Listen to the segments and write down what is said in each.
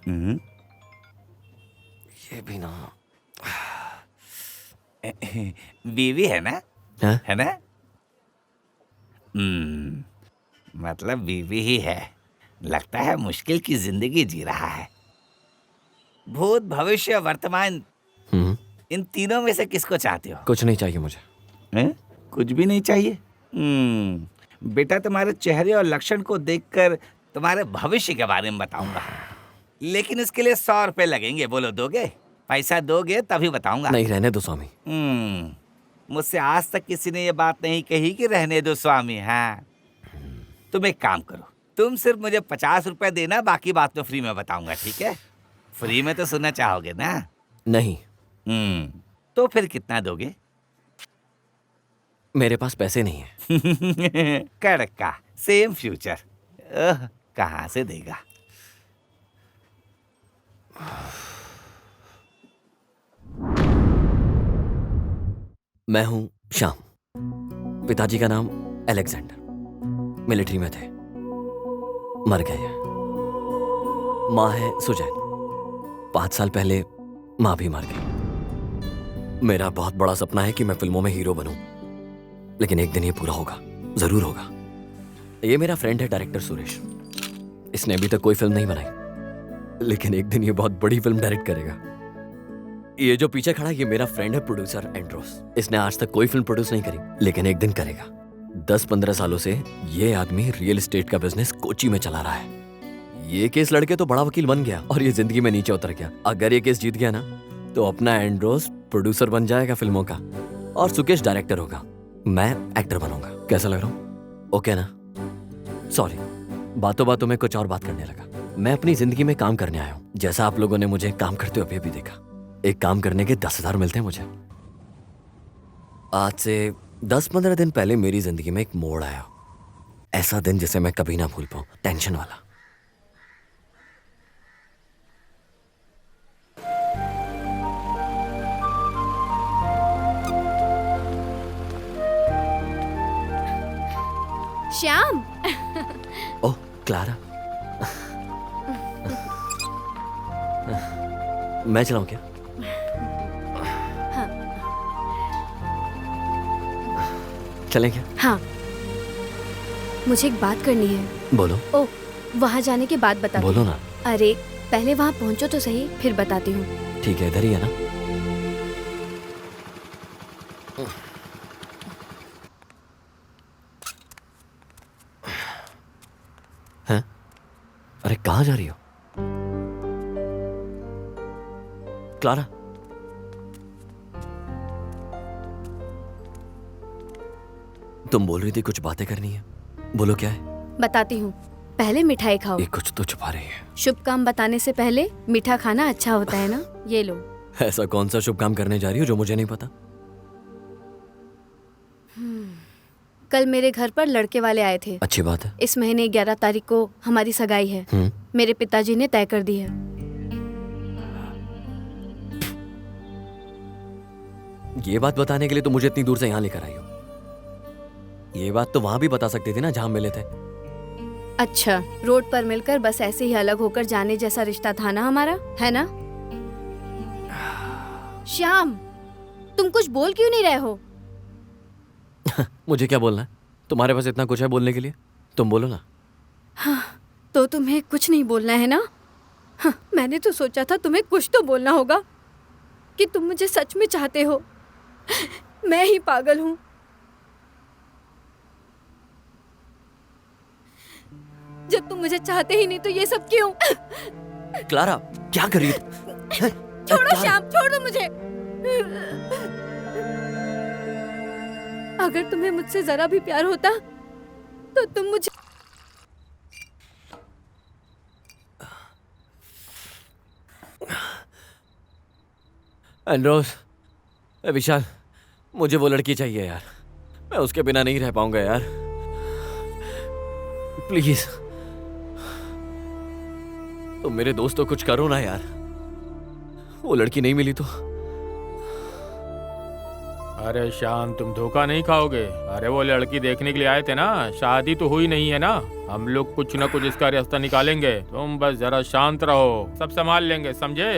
हम्म, ये भी ना। बीवी है ना? हाँ? है ना? मतलब बीवी ही है। लगता है मुश्किल की जिंदगी जी रहा है। भूत, भविष्य, वर्तमान, इन तीनों में से किसको चाहते हो? कुछ नहीं चाहिए मुझे। हैं? कुछ भी नहीं चाहिए? बेटा, तुम्हारे चेहरे और लक्षण को देखकर तुम्हारे भविष्य के बारे में बताऊंगा, लेकिन इसके लिए 100 रुपए लगेंगे। बोलो, दोगे? पैसा दोगे तभी बताऊंगा। नहीं, रहने दो स्वामी। मुझसे आज तक किसी ने ये बात नहीं कही कि रहने दो स्वामी। हाँ, तुम एक काम करो, तुम सिर्फ मुझे 50 रुपए देना, बाकी बात तो फ्री में बताऊंगा, ठीक है? फ्री में तो सुनना चाहोगे ना? नहीं, तो फिर कितना दोगे? मेरे पास पैसे नहीं है। कड़का, सेम फ्यूचर। कहाँ से देगा? मैं हूं श्याम। पिताजी का नाम अलेक्जेंडर। मिलिट्री में थे, मर गए। माँ है सुजैन। 5 साल पहले माँ भी मर गई। मेरा बहुत बड़ा सपना है कि मैं फिल्मों में हीरो बनूं, लेकिन एक दिन ये पूरा होगा, जरूर होगा। ये मेरा फ्रेंड है डायरेक्टर सुरेश। इसने अभी तक कोई फिल्म नहीं बनाई, लेकिन एक दिन ये बहुत बड़ी फिल्म डायरेक्ट करेगा। ये जो पीछे खड़ा है, ये मेरा फ्रेंड है प्रोड्यूसर एंड्रोस। इसने आज तक कोई फिल्म प्रोड्यूस नहीं करी, लेकिन एक दिन करेगा। 10-15 सालों से ये आदमी रियल एस्टेट का बिजनेस कोची में चला रहा है। ये केस लड़के तो बड़ा वकील बन गया और ये जिंदगी में नीचे उतर गया। अगर ये केस जीत गया ना, तो अपना एंड्रोस प्रोड्यूसर बन जाएगा फिल्मों का और सुकेश डायरेक्टर होगा। मैं एक्टर बनूंगा। कैसा लग रहा हूँ? ओके ना? सॉरी, बातों बातों में कुछ और बात करने लगा। मैं अपनी जिंदगी में काम करने आया हूँ, जैसा आप लोगों ने मुझे काम करते हुए अभी देखा। एक काम करने के 10,000 मिलते हैं मुझे। आज से 10-15 दिन पहले मेरी जिंदगी में एक मोड़ आया, ऐसा दिन जिसे मैं कभी ना भूल पाऊं, टेंशन वाला। श्याम। ओह क्लारा। मैं चलाऊं क्या? हाँ। चलें क्या? हाँ, मुझे एक बात करनी है। बोलो। ओह, वहाँ जाने के बाद बताती बोलो हूँ। ना। अरे पहले वहाँ पहुँचो तो सही, फिर बताती हूँ। ठीक है, इधर ही है ना? हैं? अरे कहाँ जा रही हो क्लारा? तुम बोल रही थी कुछ बातें करनी है, बोलो क्या है? बताती हूँ, पहले मिठाई खाओ। ये कुछ तो छुपा रही है। शुभ काम बताने से पहले मीठा खाना अच्छा होता है ना। ये लो। ऐसा कौन सा शुभ काम करने जा रही हो जो मुझे नहीं पता? कल मेरे घर पर लड़के वाले आए थे। अच्छी बात है। इस महीने 11 तारीख को हमारी सगाई है। मेरे पिताजी ने तय कर दी है। ये बात बताने के लिए तो मुझे इतनी दूर से यहाँ लेकर आई हो। ये बात तो वहां भी बता सकती थी ना, जहां मिले थे। अच्छा, रोड पर मिलकर बस ऐसे ही अलग होकर जाने जैसा रिश्ता था ना हमारा, है ना? श्याम, तुम कुछ बोल क्यों नहीं रहे हो? मुझे क्या बोलना है? तुम्हारे पास इतना कुछ है बोलने के लिए, तुम बोलो ना। हाँ, तो तुम्हें कुछ नहीं बोलना है ना? हाँ, मैंने तो सोचा था तुम्हें कुछ तो बोलना होगा कि तुम मुझे सच में चाहते हो। मैं ही पागल हूँ। जब तुम मुझे चाहते ही नहीं तो ये सब क्यों? क्लारा, क्या कर रही हो? छोड़ो श्याम, छोड़ दो मुझे। अगर तुम्हें मुझसे जरा भी प्यार होता तो तुम मुझे। एंड्रोस, विशाल, मुझे वो लड़की चाहिए यार। मैं उसके बिना नहीं रह पाऊंगा यार। प्लीज तुम मेरे दोस्त तो कुछ करो ना यार। वो लड़की नहीं मिली तो अरे शान, तुम धोखा नहीं खाओगे। अरे वो लड़की देखने के लिए आए थे ना, शादी तो हुई नहीं है ना। हम लोग कुछ ना कुछ इसका रास्ता निकालेंगे, तुम बस जरा शांत रहो, सब संभाल लेंगे, समझे?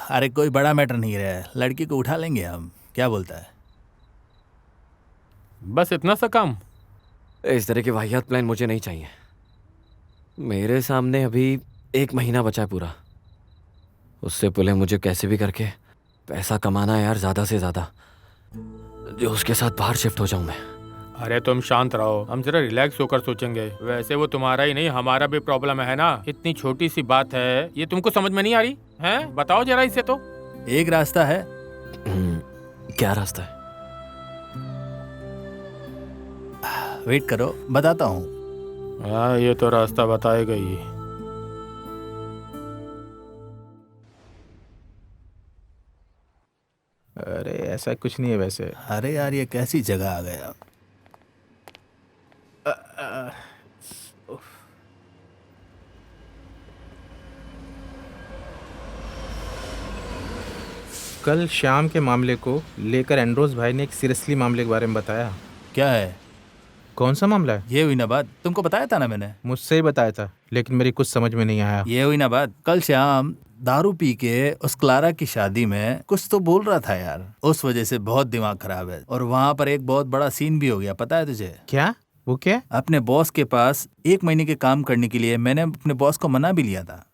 अरे कोई बड़ा मैटर नहीं रहा, लड़की को उठा लेंगे हम, क्या बोलता है? बस इतना सा काम? इस तरह के वाहियात प्लान मुझे नहीं चाहिए। मेरे सामने अभी 1 महीना बचा है पूरा, उससे पहले मुझे कैसे भी करके पैसा कमाना है यार, ज़्यादा से ज़्यादा, जो उसके साथ बाहर शिफ्ट हो जाऊं मैं। अरे तुम शांत रहो, हम जरा रिलैक्स होकर सोचेंगे। वैसे वो तुम्हारा ही नहीं, हमारा भी प्रॉब्लम है ना। इतनी छोटी सी बात है, ये तुमको समझ में नहीं आ रही है? बताओ जरा इसे तो। एक रास्ता है। क्या रास्ता है? वेट करो, बताता हूँ। हाँ, ये तो रास्ता बताएगा ही। अरे ऐसा कुछ नहीं है वैसे। अरे यार ये कैसी जगह आ गया। कल शाम के मामले को लेकर एंड्रोस भाई ने एक सीरियसली मामले के बारे में बताया। क्या है? कौन सा मामला है? ये हुई ना बात, तुमको बताया था ना मैंने। मुझसे ही बताया था, लेकिन मेरी कुछ समझ में नहीं आया। ये हुई ना बात, कल शाम दारू पी के उस क्लारा की शादी में कुछ तो बोल रहा था यार, उस वजह से बहुत दिमाग खराब है। और वहाँ पर एक बहुत बड़ा सीन भी हो गया, पता है तुझे? क्या? वो क्या? अपने बॉस के पास 1 महीने के काम करने के लिए मैंने अपने बॉस को मना भी लिया था।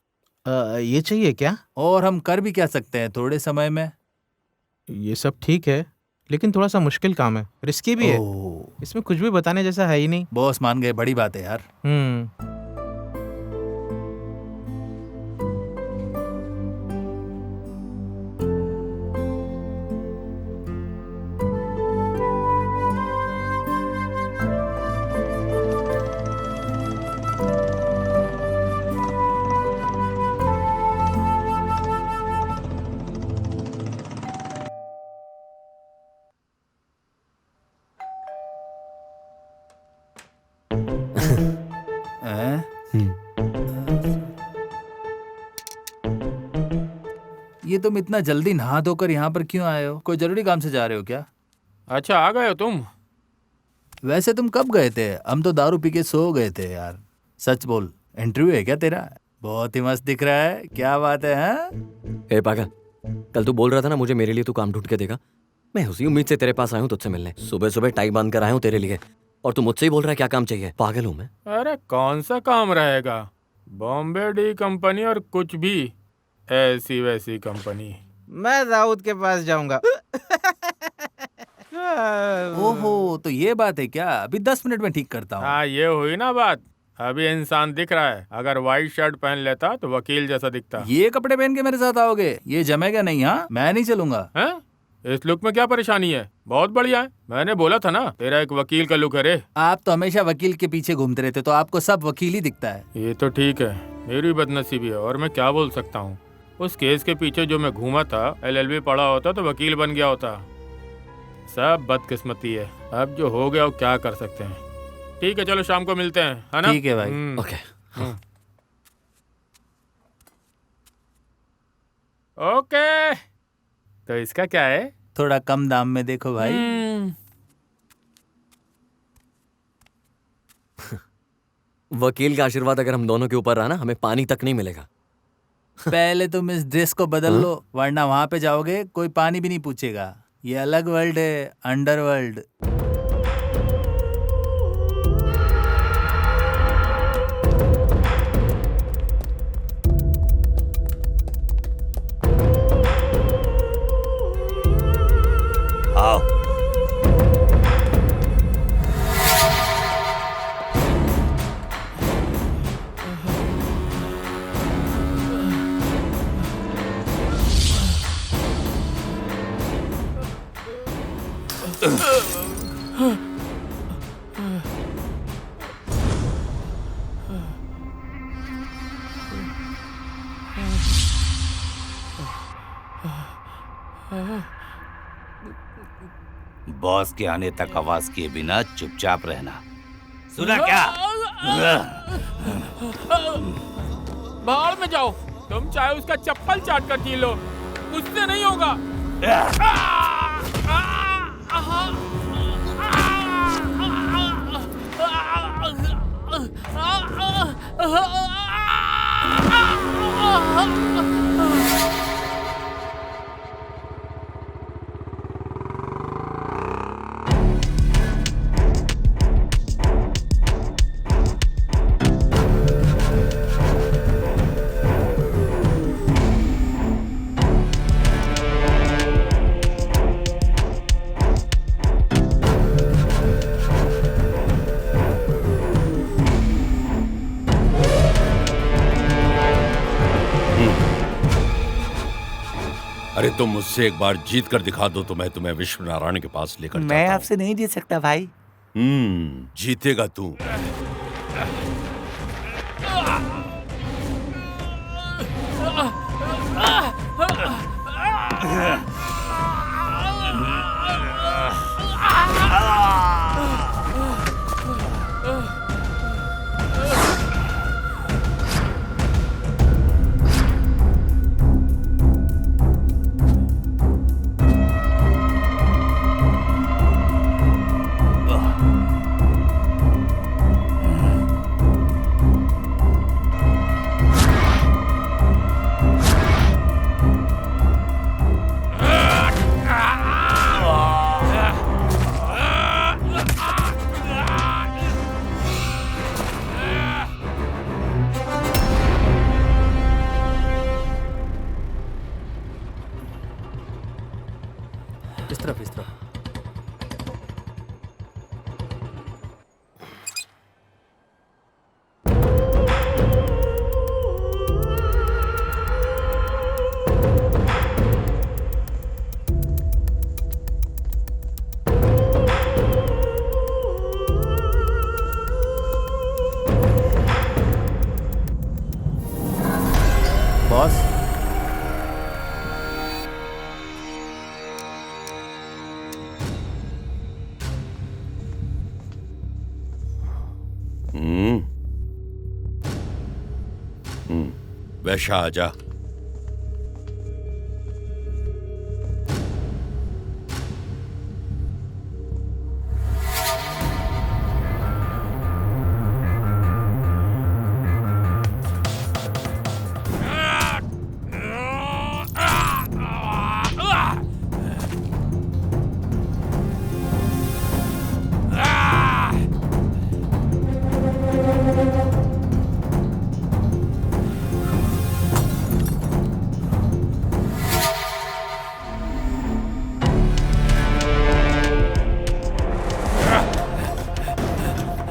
ये चाहिए क्या? और हम कर भी क्या सकते हैं थोड़े समय में। ये सब ठीक है, लेकिन थोड़ा सा मुश्किल काम है, रिस्की भी है। इसमें कुछ भी बताने जैसा है ही नहीं। बॉस मान गए, बड़ी बात है यार। ये तुम इतना जल्दी नहा धोकर यहाँ पर क्यों आए हो? कोई जरूरी काम से जा रहे हो क्या? अच्छा, आ गए हो तुम? वैसे तुम कब गए थे? हम तो दारू पी के सो गए थे यार। सच बोल, इंटरव्यू है क्या तेरा? बहुत ही मस्त दिख रहा है, क्या बात है? हाँ ए पागल, कल तू बोल रहा था ना मुझे मेरे लिए तू काम ढूंढ के देगा। मैं उसी उम्मीद से तेरे पास आया हूँ तुझसे मिलने। सुबह सुबह टाई बांध कर आया हूँ तेरे लिए, और तू मुझसे ही बोल रहा है क्या काम चाहिए? पागल हूँ मैं? अरे कौन सा काम रहेगा? बॉम्बे डी कंपनी और कुछ भी ऐसी वैसी कंपनी। मैं दाऊद के पास जाऊंगा। ओहो, तो ये बात है क्या? अभी 10 मिनट में ठीक करता हूँ। हाँ, ये हुई ना बात। अभी इंसान दिख रहा है, अगर व्हाइट शर्ट पहन लेता तो वकील जैसा दिखता। ये कपड़े पहन के मेरे साथ आओगे? ये जमेगा नहीं। हाँ, मैं नहीं चलूंगा। हैं? इस लुक में क्या परेशानी है? बहुत बढ़िया है, मैंने बोला था ना तेरा एक वकील का लुक है रे। आप तो हमेशा वकील के पीछे घूमते रहते, तो आपको सब वकील ही दिखता है। ये तो ठीक है, मेरी बदनसीबी है, और मैं क्या बोल सकता हूँ। उस केस के पीछे जो मैं घूमा था, LLB पढ़ा होता तो वकील बन गया होता। सब बदकिस्मती है, अब जो हो गया वो क्या कर सकते हैं। ठीक है, चलो शाम को मिलते हैं, है ना? ठीक है भाई। ओके। ओके, तो इसका क्या है? थोड़ा कम दाम में देखो भाई। वकील का आशीर्वाद अगर हम दोनों के ऊपर रहा ना, हमें पानी तक नहीं मिलेगा। पहले तुम इस ड्रेस को बदल लो, वरना वहां पे जाओगे कोई पानी भी नहीं पूछेगा। ये अलग वर्ल्ड है, अंडरवर्ल्ड। आओ। बॉस के आने तक आवाज किए बिना चुपचाप रहना। सुना क्या? बाहर में जाओ, तुम चाहे उसका चप्पल चाट कर जी लो, उससे नहीं होगा। अरे तुम मुझसे एक बार जीत कर दिखा दो तो मैं तुम्हें विश्व नारायण के पास लेकर मैं जाता हूं। आपसे नहीं जीत सकता भाई। जीतेगा तू। इस तरफ इस तरफ। बॉस, वैशा आजा।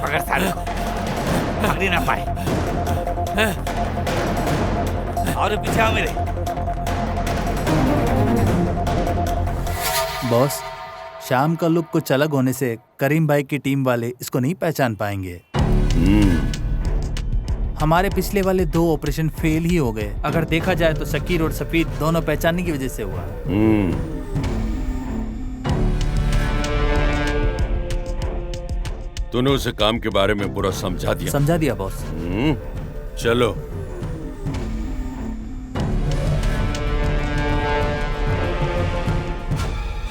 पकड़ साले को, पकड़ ही ना पाए। और पीछे आओ मेरे। बॉस, शाम का लुक कुछ अलग होने से करीम भाई की टीम वाले इसको नहीं पहचान पाएंगे। हमारे पिछले वाले 2 ऑपरेशन फेल ही हो गए। अगर देखा जाए तो शकीर और सफीद दोनों पहचानने की वजह से हुआ। तूने उसे काम के बारे में पूरा समझा दिया? समझा दिया बॉस। चलो।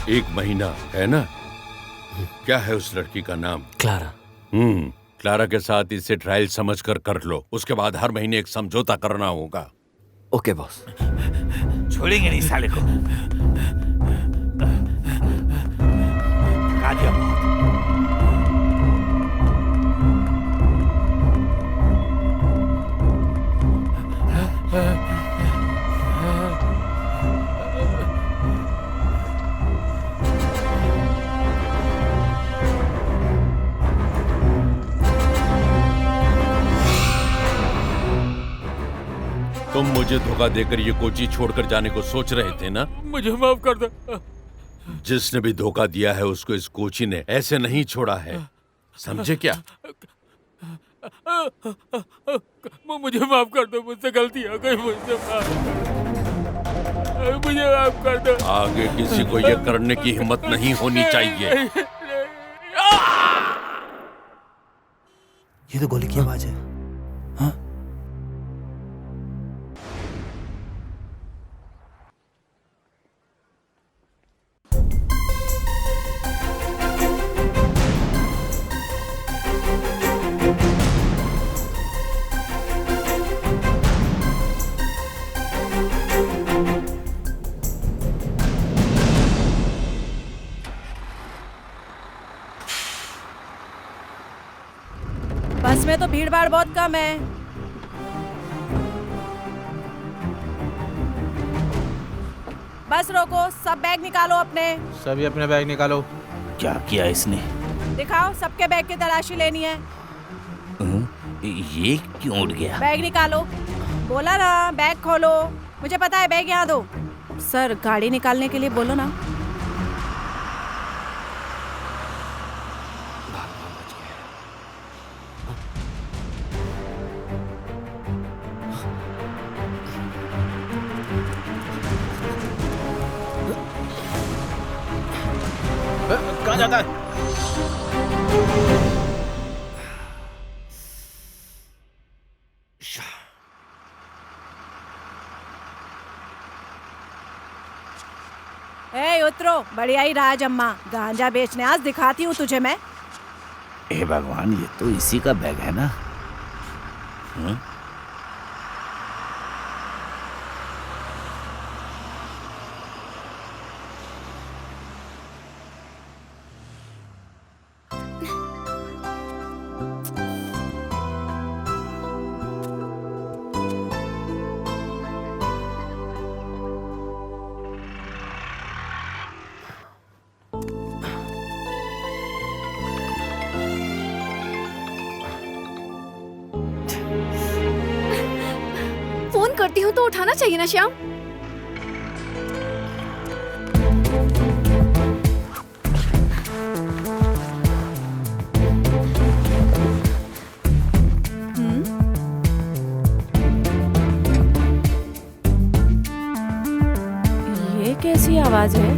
एक महीना है ना? क्या है उस लड़की का नाम? क्लारा। क्लारा के साथ इसे ट्रायल समझकर कर लो। उसके बाद हर महीने एक समझौता करना होगा। Okay boss. छोड़ेंगे नहीं साले को। आ जाओ। तुम मुझे धोखा देकर ये कोची छोड़कर जाने को सोच रहे थे ना? मुझे माफ कर दो। जिसने भी धोखा दिया है उसको इस कोची ने ऐसे नहीं छोड़ा है, समझे क्या? मुझे माफ कर दो, मुझसे गलती हो गई, मुझे माफ कर दो। आगे किसी को ये करने की हिम्मत नहीं होनी चाहिए। ये तो गोली की आवाज है। हाँ? बस में तो भीड़ भाड़ बहुत कम है। बस रोको, सब बैग निकालो अपने। सभी अपने बैग निकालो। क्या किया इसने? दिखाओ, सबके बैग की तलाशी लेनी है। ये क्यों उड़ गया? बैग निकालो। बोला ना, बैग खोलो। मुझे पता है, बैग यहाँ दो। सर, गाड़ी निकालने के लिए बोलो ना। कहाँ जाता है? ए उतरो, बढ़िया ही राज अम्मा। गांजा बेचने आज दिखाती हूँ तुझे मैं। हे भगवान, ये तो इसी का बैग है ना? फोन करती हूँ तो उठाना चाहिए ना श्याम। ये कैसी आवाज है?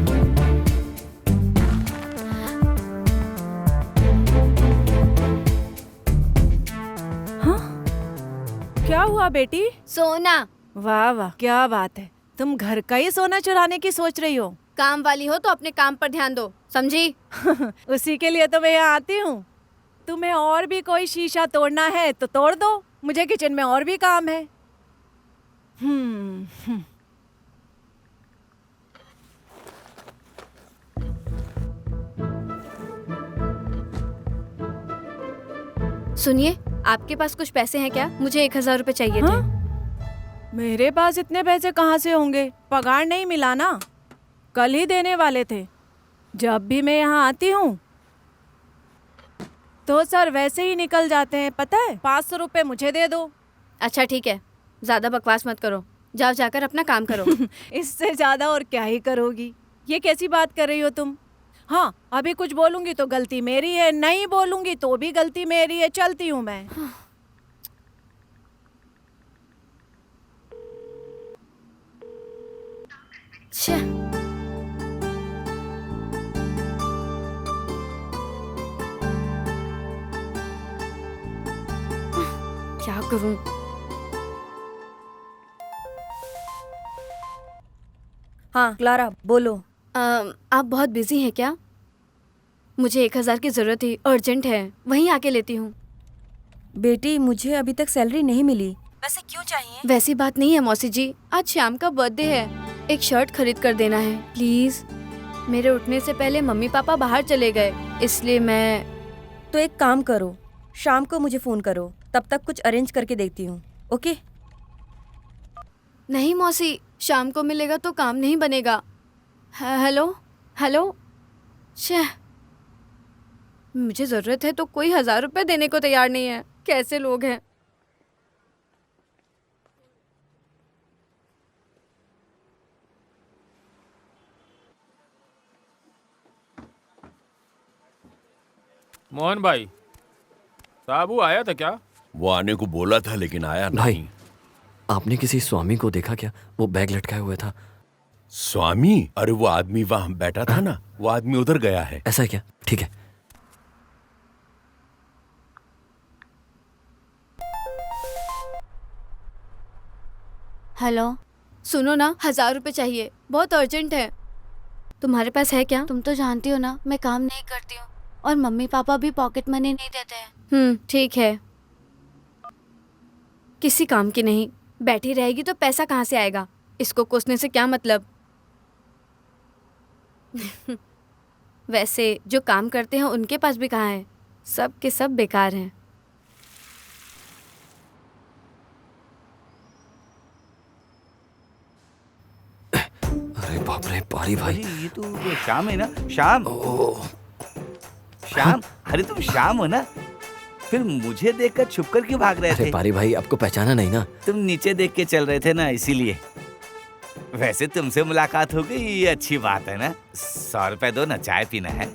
हाँ? क्या हुआ बेटी? सोना। वाह वाह, क्या बात है। तुम घर का ही सोना चुराने की सोच रही हो? काम वाली हो तो अपने काम पर ध्यान दो, समझी? उसी के लिए तो मैं यहाँ आती हूँ। तुम्हें और भी कोई शीशा तोड़ना है तो तोड़ दो, मुझे किचन में और भी काम है। सुनिए, आपके पास कुछ पैसे हैं क्या? मुझे 1000 रुपए चाहिए थे। मेरे पास इतने पैसे कहाँ से होंगे? पगार नहीं मिला ना, कल ही देने वाले थे। जब भी मैं यहाँ आती हूँ तो सर वैसे ही निकल जाते हैं, पता है। 500 रुपए मुझे दे दो। अच्छा ठीक है, ज्यादा बकवास मत करो, जाओ जाकर अपना काम करो। इससे ज्यादा और क्या ही करोगी? ये कैसी बात कर रही हो तुम? हाँ, अभी कुछ बोलूंगी तो गलती मेरी है, नहीं बोलूंगी तो भी गलती मेरी है। चलती हूँ मैं। छे। क्या करूं? हाँ क्लारा, बोलो। आप बहुत बिजी हैं क्या? मुझे 1000 की जरूरत थी, अर्जेंट है, वहीं आके लेती हूँ। बेटी, मुझे अभी तक सैलरी नहीं मिली। वैसे क्यों चाहिए? वैसी बात नहीं है मौसी जी, आज श्याम का बर्थडे है, एक शर्ट खरीद कर देना है प्लीज। मेरे उठने से पहले मम्मी पापा बाहर चले गए, इसलिए मैं। तो एक काम करो, शाम को मुझे फोन करो, तब तक कुछ अरेंज करके देखती हूँ। ओके? नहीं मौसी, शाम को मिलेगा तो काम नहीं बनेगा। Hello hello. छे, मुझे जरूरत है तो कोई 1000 रुपए देने को तैयार नहीं है। कैसे लोग हैं। मोहन भाई, साबू आया था क्या? वो आने को बोला था लेकिन आया भाई, नहीं। आपने किसी स्वामी को देखा क्या? वो बैग लटकाए हुए था। स्वामी? अरे वो आदमी वहां बैठा था ना, वो आदमी उधर गया है। ऐसा है क्या? ठीक है। हेलो, सुनो ना, 1000 रुपए चाहिए, बहुत अर्जेंट है। तुम्हारे पास है क्या? तुम तो जानती हो ना मैं काम नहीं करती हूँ और मम्मी पापा भी पॉकेट मनी नहीं देते हैं। ठीक है, किसी काम की नहीं, बैठी रहेगी तो पैसा कहाँ से आएगा? इसको कोसने से क्या मतलब? वैसे जो काम करते हैं उनके पास भी कहाँ है, सब के सब बेकार हैं। अरे बाप रे पारी भाई। अरे ये तो श्याम है ना? श्याम, श्याम, अरे तुम श्याम हो ना? फिर मुझे देखकर छुपकर क्यों भाग रहे अरे थे? पारी भाई आपको पहचाना नहीं ना? तुम नीचे देख के चल रहे थे ना, इसीलिए। वैसे तुमसे मुलाकात हो गई, ये अच्छी बात है ना। 100 रुपए दो ना, चाय पीना है।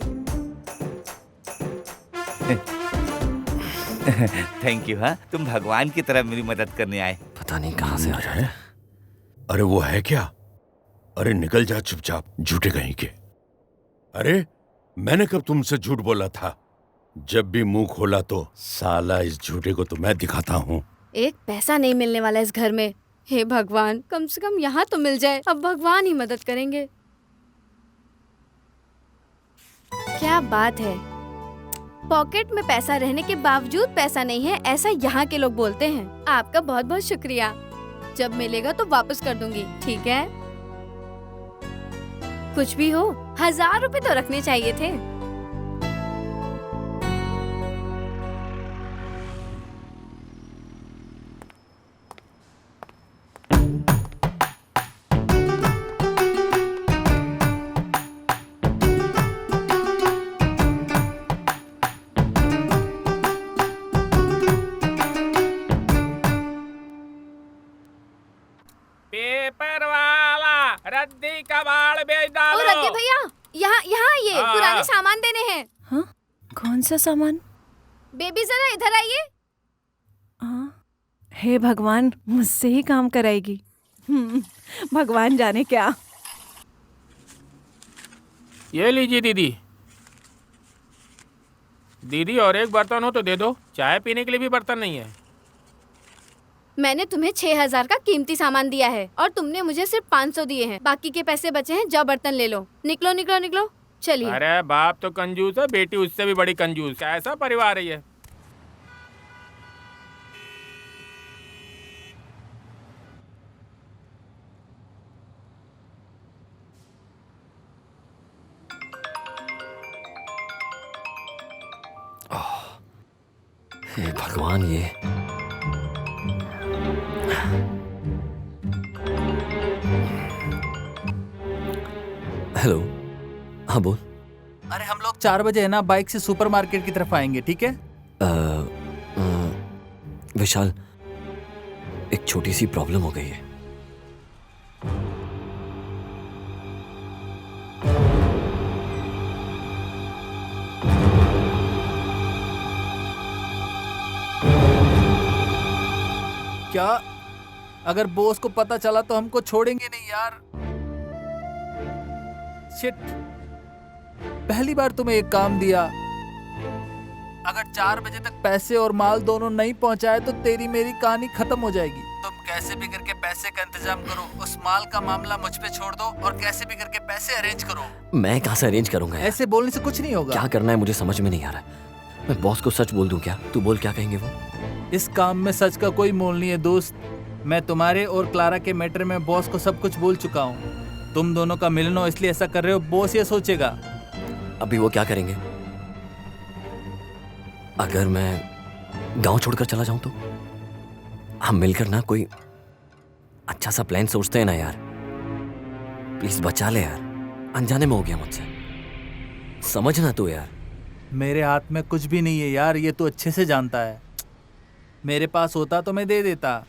Thank you. हाँ, तुम भगवान की तरह मेरी मदद करने आए। पता नहीं कहाँ से आ जाए। अरे वो है क्या? अरे निकल जा चुपचाप, झूठे कहीं के। अरे मैंने कब तुमसे झूठ बोला था? जब भी मुंह खोला तो साला इस झूठे को तो मैं दिखाता हूँ। एक पैसा नहीं मिलने वाला इस घर में। हे भगवान, कम से कम यहाँ तो मिल जाए। अब भगवान ही मदद करेंगे। क्या बात है, पॉकेट में पैसा रहने के बावजूद पैसा नहीं है, ऐसा यहाँ के लोग बोलते हैं। आपका बहुत बहुत शुक्रिया। जब मिलेगा तो वापस कर दूंगी, ठीक है? कुछ भी हो, 1000 रुपए तो रखने चाहिए थे। पेपर वाला रद्दी का बाल बेच ओ डालो। रद्दी भैया, यहाँ यहाँ आइए, हाँ। पुराने सामान देने हैं। हाँ, कौन सा सामान? बेबी जरा इधर आइए। हाँ, हे भगवान, मुझसे ही काम कराएगी। भगवान जाने क्या। ये लीजिए दीदी। दीदी और एक बर्तन हो तो दे दो, चाय पीने के लिए भी बर्तन नहीं है। मैंने तुम्हें 6000 का कीमती सामान दिया है और तुमने मुझे सिर्फ 500 दिए हैं। बाकी के पैसे बचे हैं, जाओ बर्तन ले लो। निकलो निकलो निकलो, चलिए। अरे बाप तो कंजूस है, बेटी उससे भी बड़ी कंजूस। कैसा परिवार है ये? हे भगवान, ये हेलो। हाँ बोल। अरे हम लोग 4 बजे है ना बाइक से सुपरमार्केट की तरफ आएंगे, ठीक है? विशाल, एक छोटी सी प्रॉब्लम हो गई है। क्या? अगर बॉस को पता चला तो हमको छोड़ेंगे नहीं यार। शिट, पहली बार तुम्हें एक काम दिया। अगर 4 बजे तक पैसे और माल दोनों नहीं पहुंचाए तो तेरी मेरी कहानी खत्म हो जाएगी। तुम कैसे भी करके पैसे का इंतजाम करो, उस माल का मामला मुझ पे छोड़ दो और कैसे भी करके पैसे अरेंज करो। मैं कहाँ से अरेंज करूंगा यार? ऐसे बोलने से कुछ नहीं होगा। क्या करना है मुझे समझ में नहीं आ रहा। मैं बॉस को सच बोल दूं क्या? तू बोल, क्या कहेंगे वो? इस काम में सच का कोई मोल नहीं है दोस्त। मैं तुम्हारे और क्लारा के मैटर में बॉस को सब कुछ बोल चुका हूँ। तुम दोनों का मिलना, इसलिए ऐसा कर रहे हो। बॉस ये सोचेगा। अभी वो क्या करेंगे? अगर मैं गांव छोड़कर चला जाऊं तो? हम मिलकर ना कोई अच्छा सा प्लान सोचते हैं ना यार। प्लीज बचा ले यार, अनजाने में हो गया मुझसे, समझना तू यार। मेरे हाथ में कुछ भी नहीं है यार, ये तो अच्छे से जानता है। मेरे पास होता तो मैं दे देता।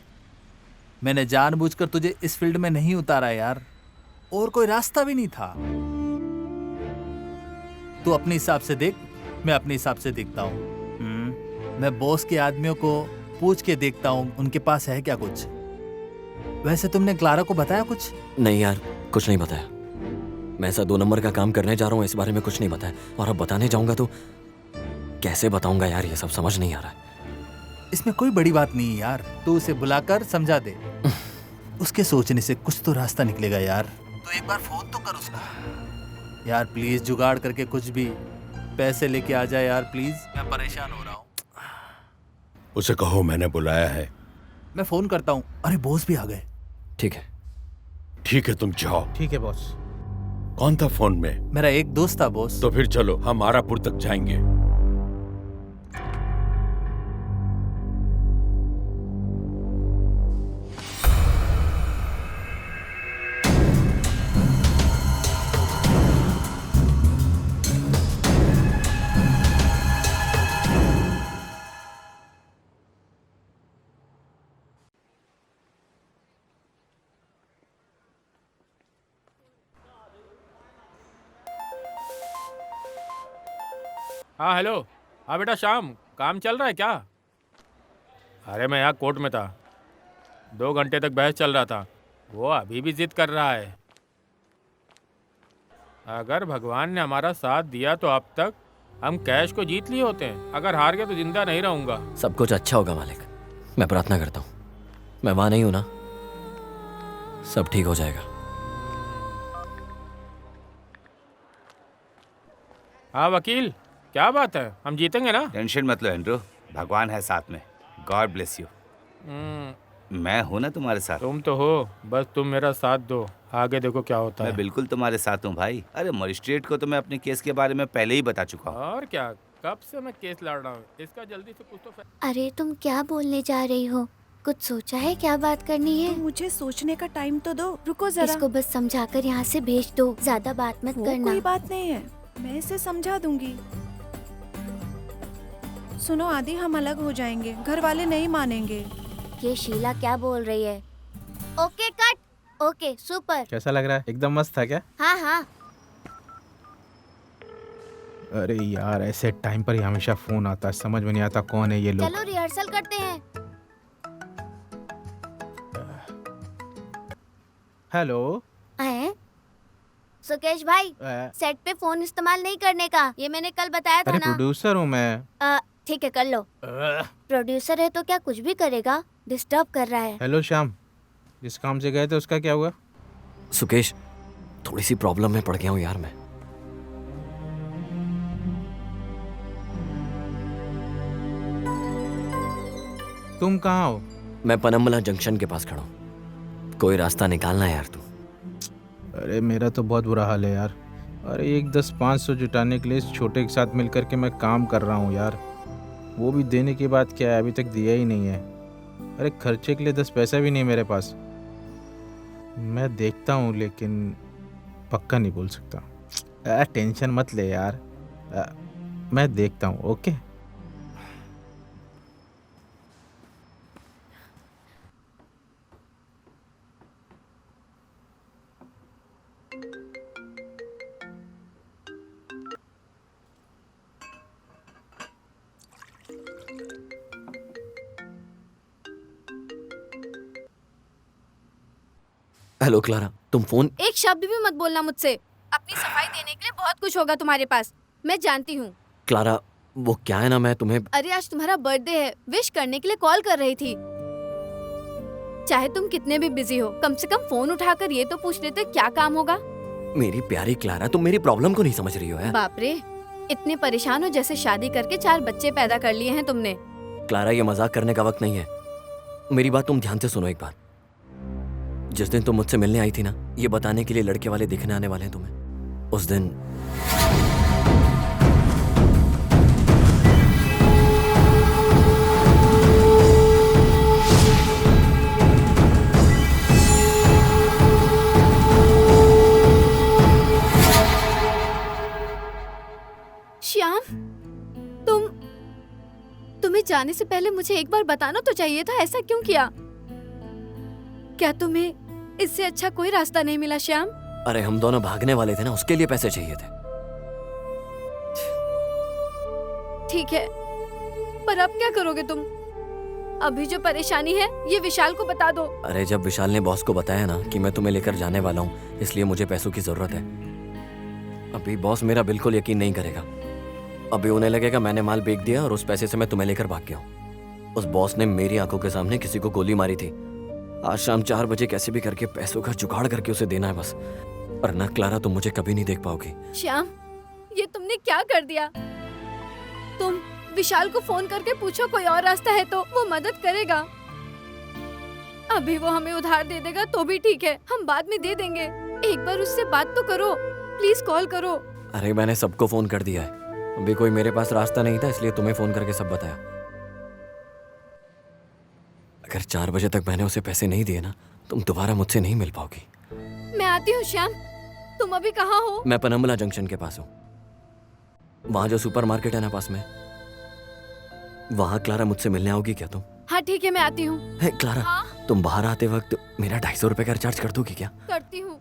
मैंने जानबूझकर तुझे इस फील्ड में नहीं उतारा यार, और कोई रास्ता भी नहीं था। तू अपने हिसाब से देख, मैं अपने हिसाब से देखता हूँ। मैं बॉस के आदमियों को पूछ के देखता हूँ उनके पास है क्या कुछ। वैसे तुमने क्लारा को बताया कुछ? नहीं यार, कुछ नहीं बताया। मैं ऐसा 2 नंबर का काम करने जा रहा हूँ, इस बारे में कुछ नहीं बताया। और अब बताने जाऊंगा तो कैसे बताऊंगा यार, ये सब समझ नहीं आ रहा है। इसमें कोई बड़ी बात नहीं है यार, तू उसे बुलाकर समझा दे। उसके सोचने से कुछ तो रास्ता निकलेगा यार। तो एक बार फोन तो कर उसका यार, प्लीज जुगाड़ करके कुछ भी पैसे लेके आ जाए यार प्लीज, मैं परेशान हो रहा हूँ। उसे कहो मैंने बुलाया है। मैं फोन करता हूँ। अरे बॉस भी आ गए। ठीक है। ठीक है तुम जाओ। ठीक है बॉस। कौन था फोन में? मेरा एक दोस्त था बॉस। तो फिर चलो हम आरापुर तक जाएंगे। हाँ हेलो। हाँ बेटा शाम, काम चल रहा है क्या? अरे मैं यहाँ कोर्ट में था, 2 घंटे तक बहस चल रहा था। वो अभी भी जिद कर रहा है। अगर भगवान ने हमारा साथ दिया तो अब तक हम कैश को जीत लिए होते हैं। अगर हार गए तो जिंदा नहीं रहूंगा। सब कुछ अच्छा होगा मालिक, मैं प्रार्थना करता हूँ। मैं वहाँ नहीं हूँ ना, सब ठीक हो जाएगा। हाँ वकील, क्या बात है, हम जीतेंगे ना? टेंशन मत लो एंड्रू, भगवान है साथ में। God bless you. मैं हूं ना तुम्हारे साथ। तुम तो हो, बस तुम मेरा साथ दो, आगे देखो क्या होता मैं है। बिल्कुल तुम्हारे साथ हूँ भाई। अरे मजिस्ट्रेट को तो मैं अपने केस के बारे में पहले ही बता चुका हूँ। और क्या, कब से मैं केस लड़ रहा हूँ, इसका जल्दी से कुछ तो अरे तुम क्या बोलने जा रही हो? कुछ सोचा है क्या बात करनी है? मुझे सोचने का टाइम तो दो, रुको जरा। इसको बस समझाकर यहाँ से भेज दो, ज्यादा बात मत वो करना। कोई बात नहीं है, मैं इसे समझा दूंगी। सुनो आदि, हम अलग हो जाएंगे, घर वाले नहीं मानेंगे। ये शीला क्या बोल रही है? Okay cut, okay super. कैसा लग रहा है? एकदम मस्त था क्या? हाँ हाँ। अरे यार ऐसे टाइम पर ही हमेशा फोन आता है, समझ में नहीं आता कौन है ये लोग। चलो रिहर्सल करते हैं। हेलो। हैं? सुकेश भाई, सेट पे फोन इस्तेमाल नहीं करने का, ये मैंने कल बताया था अरे ना। प्रोड्यूसर हूँ मैं। ठीक है कर लो। प्रोड्यूसर है तो क्या कुछ भी करेगा, डिस्टर्ब कर रहा है। हेलो श्याम, जिस काम से गए थे उसका क्या हुआ? सुकेश, थोड़ी सी प्रॉब्लम में पड़ गया हूँ यार मैं। तुम कहाँ हो? मैं पनम्बला जंक्शन के पास खड़ा हूँ, कोई रास्ता निकालना है यार तू। अरे मेरा तो बहुत बुरा हाल है यार। अरे एक 10-500 जुटाने के लिए इस छोटे के साथ मिलकर के मैं काम कर रहा हूँ यार। वो भी देने के बाद क्या है, अभी तक दिया ही नहीं है। अरे खर्चे के लिए 10 पैसा भी नहीं मेरे पास। मैं देखता हूँ लेकिन पक्का नहीं बोल सकता। टेंशन मत ले यार, मैं देखता हूँ। ओके। हेलो क्लारा, तुम फोन। एक शब्द भी मत बोलना मुझसे। अपनी सफाई देने के लिए बहुत कुछ होगा तुम्हारे पास, मैं जानती हूँ। क्लारा, वो क्या है ना, मैं तुम्हें। अरे आज तुम्हारा बर्थडे है, विश करने के लिए कॉल कर रही थी। चाहे तुम कितने भी बिजी हो, कम से कम फोन उठाकर ये तो पूछ लेते क्या काम होगा। मेरी प्यारी क्लारा, तुम मेरी प्रॉब्लम को नहीं समझ रही हो यार। बाप रे, इतने परेशान हो जैसे शादी करके 4 बच्चे पैदा कर लिए हैं तुमने। क्लारा, ये मजाक करने का वक्त नहीं है। मेरी बात तुम ध्यान से सुनो एक बार। जिस दिन तुम मुझसे मिलने आई थी ना, ये बताने के लिए लड़के वाले दिखने आने वाले हैं तुम्हें, उस दिन श्याम, तुम्हें जाने से पहले मुझे एक बार बताना तो चाहिए था, ऐसा क्यों किया? क्या तुम्हें इससे अच्छा कोई रास्ता नहीं मिला श्याम? अरे हम दोनों भागने वाले थे ना, उसके लिए पैसे चाहिए थे। ठीक है, पर अब क्या करोगे तुम? अभी जो परेशानी है ये विशाल को बता दो। अरे जब विशाल ने बॉस को बताया ना कि मैं तुम्हें लेकर जाने वाला हूँ, इसलिए मुझे पैसों की जरूरत है। अभी बॉस मेरा बिल्कुल यकीन नहीं करेगा। अभी उन्हें लगेगा मैंने माल बेच दिया और उस पैसे से मैं तुम्हें लेकर भाग गया हूँ। उस बॉस ने मेरी आंखों के सामने किसी को गोली मारी थी, आज शाम 4 बजे कैसे भी करके पैसों का जुगाड़ करके उसे देना है बस। वरना क्लारा तुम मुझे कभी नहीं देख पाओगी। श्याम, ये तुमने क्या कर दिया? तुम विशाल को फोन करके पूछो कोई और रास्ता है तो वो मदद करेगा। अभी वो हमें उधार दे देगा तो भी ठीक है, हम बाद में दे देंगे। एक बार उससे बात तो करो, प्लीज कॉल करो। अरे मैंने सबको फोन कर दिया है, अभी कोई मेरे पास रास्ता नहीं था इसलिए तुम्हें फोन करके सब बताया। अगर 4 बजे तक मैंने उसे पैसे नहीं दिए ना, तुम दोबारा मुझसे नहीं मिल पाओगी। मैं आती हूँ श्याम, तुम अभी कहाँ हो? मैं पनम्बला जंक्शन के पास हूँ, वहां जो सुपरमार्केट है ना पास में, वहां क्लारा मुझसे मिलने आओगी क्या तुम? हाँ ठीक है, मैं आती हूँ। हे क्लारा, हाँ? तुम बाहर आते वक्त मेरा 250 रुपए का रिचार्ज कर दोगी क्या? करती हूँ।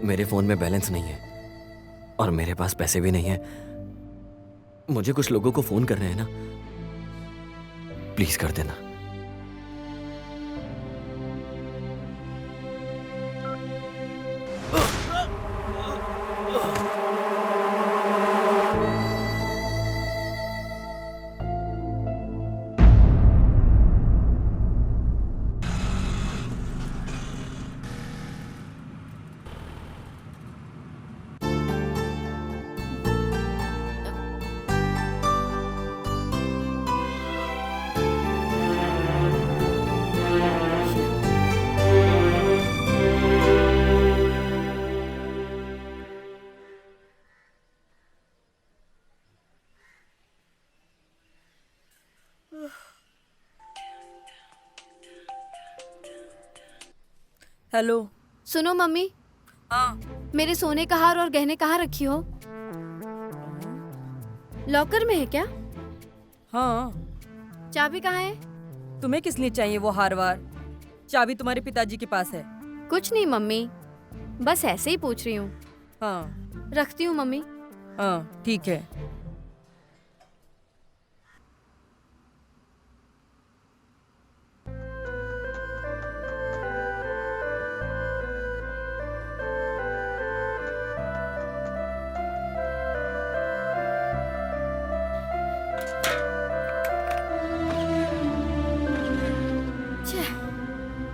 मेरे फोन में बैलेंस नहीं है और मेरे पास पैसे भी नहीं है, मुझे कुछ लोगों को फोन करने हैं ना, प्लीज कर देना। हेलो। सुनो मम्मी, हाँ। मेरे सोने का हार और गहने कहाँ रखी हो? लॉकर में है क्या? हाँ। चाबी कहाँ है? तुम्हें किस लिए चाहिए वो हार वार? चाबी तुम्हारे पिताजी के पास है। कुछ नहीं मम्मी, बस ऐसे ही पूछ रही हूँ। हाँ। रखती हूँ मम्मी। हाँ ठीक है।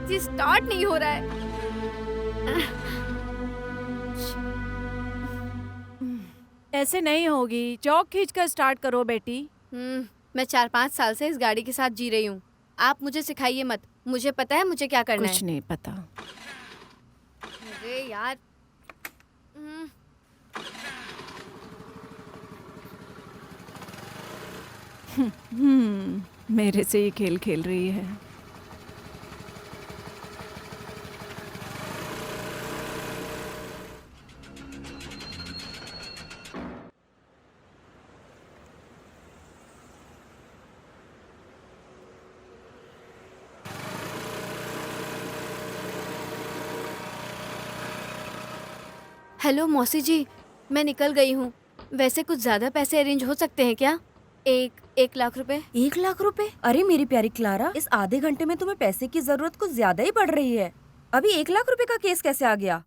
ये स्टार्ट नहीं हो रहा है। ऐसे नहीं होगी, चौक खींच कर स्टार्ट करो बेटी। मैं 4-5 साल से इस गाड़ी के साथ जी रही हूँ, आप मुझे सिखाइए मत, मुझे पता है मुझे क्या करना कुछ है। नहीं पता। अरे यार। मेरे से ही खेल खेल रही है। हेलो मौसी जी, मैं निकल गई हूँ। वैसे कुछ ज्यादा पैसे अरेंज हो सकते हैं क्या? 1 लाख रुपए। 1 लाख रुपए? अरे मेरी प्यारी क्लारा, इस आधे घंटे में तुम्हें पैसे की जरूरत कुछ ज्यादा ही पड़ रही है। अभी 1 लाख रुपए का केस कैसे आ गया?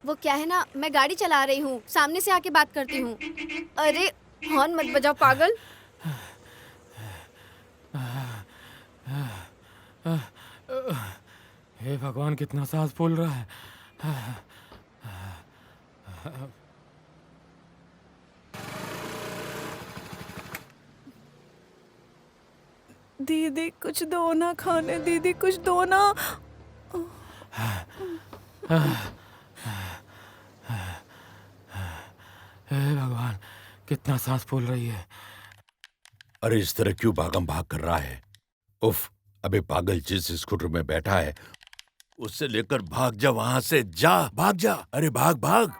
वो क्या है ना, मैं गाड़ी चला रही हूँ, सामने से आके बात करती हूँ। अरे हॉर्न मत बजाओ पागल। हे भगवान, कितना सांस फूल रहा है। दीदी कुछ दो ना खाने, दीदी कुछ दो ना। हे भगवान, कितना सांस फूल रही है। अरे इस तरह क्यों भागम भाग कर रहा है? उफ, अबे पागल, जिस स्कूटर में बैठा है उससे लेकर भाग जा, वहां से जा, भाग जा। अरे भाग भाग।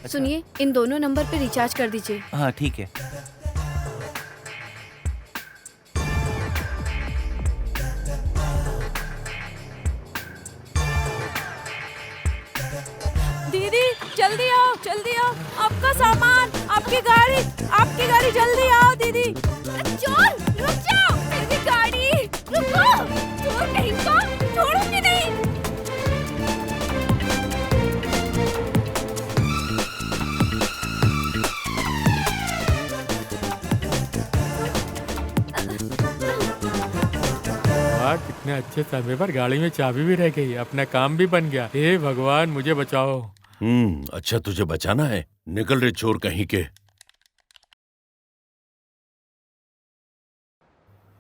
सुनिए, इन दोनों नंबर पे रिचार्ज कर दीजिए। हाँ ठीक है। दीदी जल्दी आओ, जल्दी आओ, आपका सामान, आपकी गाड़ी जल्दी आओ दीदी। चोर, रुक जाओ, मेरी गाड़ी, रुको, चोर कहीं का, छोड़ूंगी नहीं। इतने अच्छे समय पर गाड़ी में चाबी भी रह गई, अपना काम भी बन गया। हे भगवान मुझे बचाओ। अच्छा तुझे बचाना है, निकल रे चोर कहीं के।